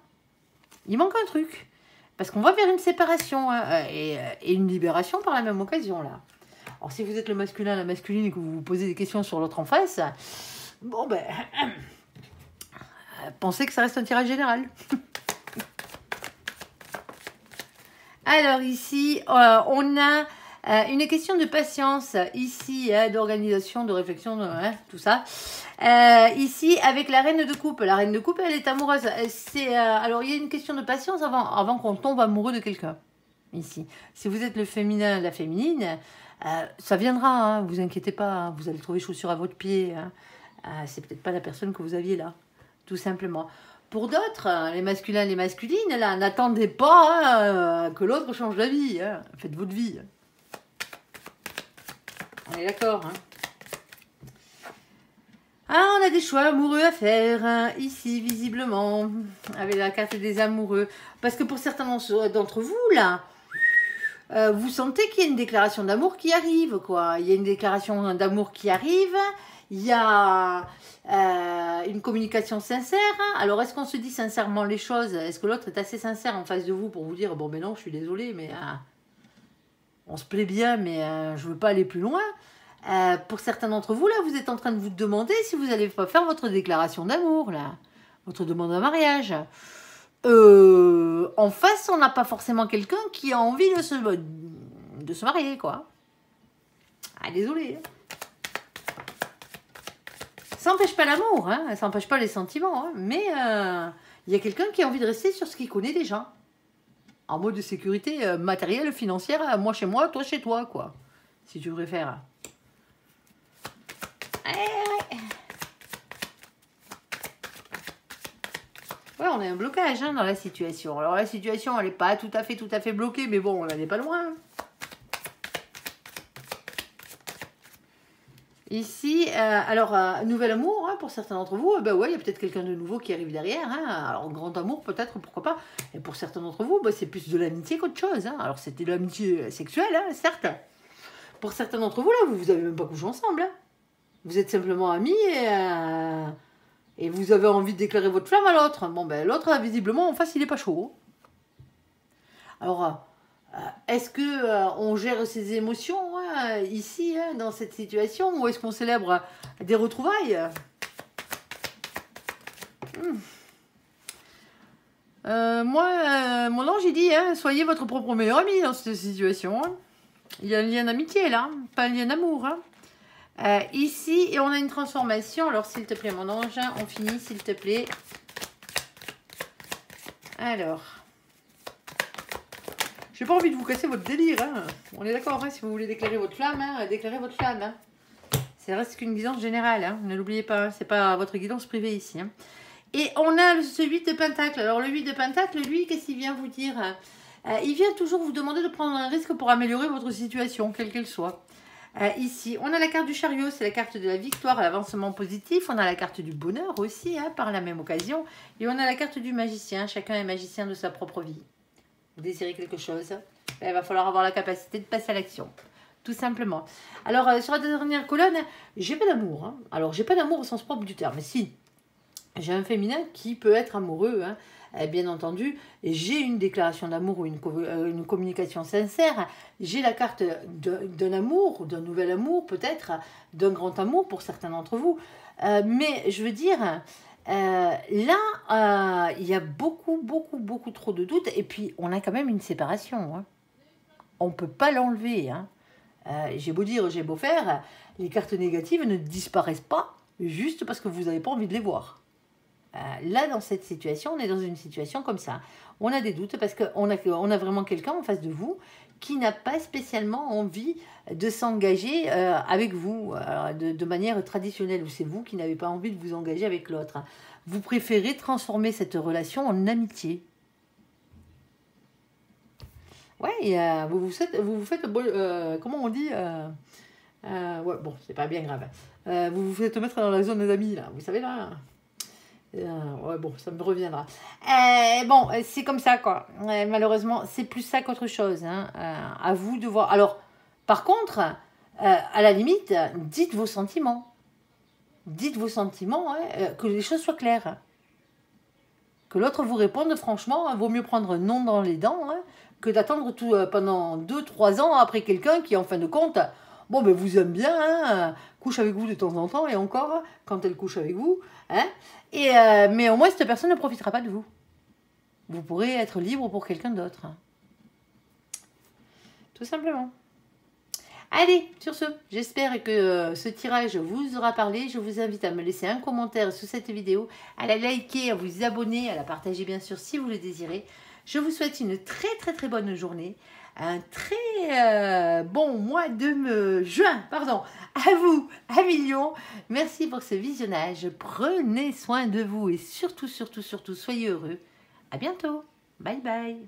Il manque un truc. Parce qu'on va vers une séparation hein, et une libération par la même occasion. Là. Alors, si vous êtes le masculin, la masculine et que vous vous posez des questions sur l'autre en face... Bon, ben, pensez que ça reste un tirage général. Alors ici, on a une question de patience, ici, d'organisation, de réflexion, tout ça. Ici, avec la reine de coupe. La reine de coupe, elle est amoureuse. Alors, il y a une question de patience avant qu'on tombe amoureux de quelqu'un. Ici, si vous êtes le féminin, la féminine, ça viendra, hein, vous inquiétez pas, hein, vous allez trouver chaussures à votre pied, hein. C'est peut-être pas la personne que vous aviez là, tout simplement. Pour d'autres, les masculins, les masculines, là, n'attendez pas hein, que l'autre change d'avis. Hein. Faites votre vie. On est d'accord. Hein. Ah, on a des choix amoureux à faire, hein, ici, visiblement, avec la carte des amoureux. Parce que pour certains d'entre vous, là, vous sentez qu'il y a une déclaration d'amour qui arrive, quoi. Il y a une déclaration d'amour qui arrive. Il y a une communication sincère. Alors, est-ce qu'on se dit sincèrement les choses? Est-ce que l'autre est assez sincère en face de vous pour vous dire « Bon, ben non, je suis désolée, mais on se plaît bien, mais je ne veux pas aller plus loin. » Pour certains d'entre vous, là, vous êtes en train de vous demander si vous n'allez pas faire votre déclaration d'amour, là. Votre demande de mariage. En face, on n'a pas forcément quelqu'un qui a envie de se marier, quoi. Ah, désolé. Ça n'empêche pas l'amour, hein, ça n'empêche pas les sentiments, hein, mais il y a quelqu'un qui a envie de rester sur ce qu'il connaît déjà. En mode de sécurité matérielle, financière, moi chez moi, toi chez toi, quoi. Si tu préfères. Ouais, on a un blocage hein, dans la situation. Alors la situation, elle n'est pas tout à fait bloquée, mais bon, on n'est pas loin. Ici, nouvel amour, hein, pour certains d'entre vous, ben ouais, il y a peut-être quelqu'un de nouveau qui arrive derrière. Hein. Alors, grand amour, peut-être, pourquoi pas. Et pour certains d'entre vous, ben, c'est plus de l'amitié qu'autre chose. Hein. Alors, c'était de l'amitié sexuelle, hein, certes. Pour certains d'entre vous, là, vous n'avez même pas couché ensemble. Hein. Vous êtes simplement amis et vous avez envie de déclarer votre flamme à l'autre. Bon, ben, l'autre, visiblement, en face, il n'est pas chaud. Alors... est-ce qu'on gère ses émotions hein, ici, hein, dans cette situation, ou est-ce qu'on célèbre des retrouvailles Moi, mon ange, il dit, hein, soyez votre propre meilleur ami dans cette situation. Hein. Il y a un lien d'amitié, là, pas un lien d'amour. Hein. Ici, et on a une transformation. Alors, s'il te plaît, mon ange, on finit, s'il te plaît. Alors... j'ai pas envie de vous casser votre délire. Hein. On est d'accord, hein, si vous voulez déclarer votre flamme, hein, déclarez votre flamme. Hein. Ça reste qu'une guidance générale. Hein. Ne l'oubliez pas, hein, c'est pas votre guidance privée ici. Hein. Et on a ce 8 de Pentacle. Alors le 8 de Pentacle, lui, qu'est-ce qu'il vient vous dire? Il vient toujours vous demander de prendre un risque pour améliorer votre situation, quelle qu'elle soit. Ici, on a la carte du chariot, c'est la carte de la victoire, l'avancement positif. On a la carte du bonheur aussi, hein, par la même occasion. Et on a la carte du magicien. Chacun est magicien de sa propre vie. Vous désirez quelque chose, il va falloir avoir la capacité de passer à l'action. Tout simplement. Alors, sur la dernière colonne, j'ai pas d'amour. Hein. Alors, j'ai pas d'amour au sens propre du terme. Mais si, j'ai un féminin qui peut être amoureux, hein, bien entendu. J'ai une déclaration d'amour ou une communication sincère. J'ai la carte d'un amour, d'un nouvel amour peut-être, d'un grand amour pour certains d'entre vous. Mais je veux dire, là, il y a beaucoup trop de doutes. Et puis, on a quand même une séparation. Hein. On ne peut pas l'enlever. Hein. J'ai beau dire, j'ai beau faire, les cartes négatives ne disparaissent pas juste parce que vous n'avez pas envie de les voir. Là, dans cette situation, on est dans une situation comme ça. On a des doutes parce qu'on a vraiment quelqu'un en face de vous qui n'a pas spécialement envie de s'engager avec vous de manière traditionnelle, ou c'est vous qui n'avez pas envie de vous engager avec l'autre. Vous préférez transformer cette relation en amitié. Ouais, vous vous faites comment on dit ouais, bon, c'est pas bien grave. Vous vous faites mettre dans la zone des amis, là. Vous savez, là. Ouais, bon, ça me reviendra. Bon, c'est comme ça, quoi. Malheureusement, c'est plus ça qu'autre chose. Hein. À vous de voir. Alors, par contre, à la limite, dites vos sentiments. Dites vos sentiments, hein, que les choses soient claires. Que l'autre vous réponde, franchement, hein, vaut mieux prendre non dans les dents, hein, que d'attendre pendant 2-3 ans après quelqu'un qui, en fin de compte, bon, ben vous aime bien, hein, couche avec vous de temps en temps, et encore, quand elle couche avec vous. Hein, mais au moins, cette personne ne profitera pas de vous. Vous pourrez être libre pour quelqu'un d'autre. Hein. Tout simplement. Allez, sur ce, j'espère que ce tirage vous aura parlé. Je vous invite à me laisser un commentaire sous cette vidéo, à la liker, à vous abonner, à la partager bien sûr si vous le désirez. Je vous souhaite une très bonne journée, un très bon mois de juin, pardon, à vous, à millions. Merci pour ce visionnage, prenez soin de vous et surtout, soyez heureux. À bientôt, bye bye.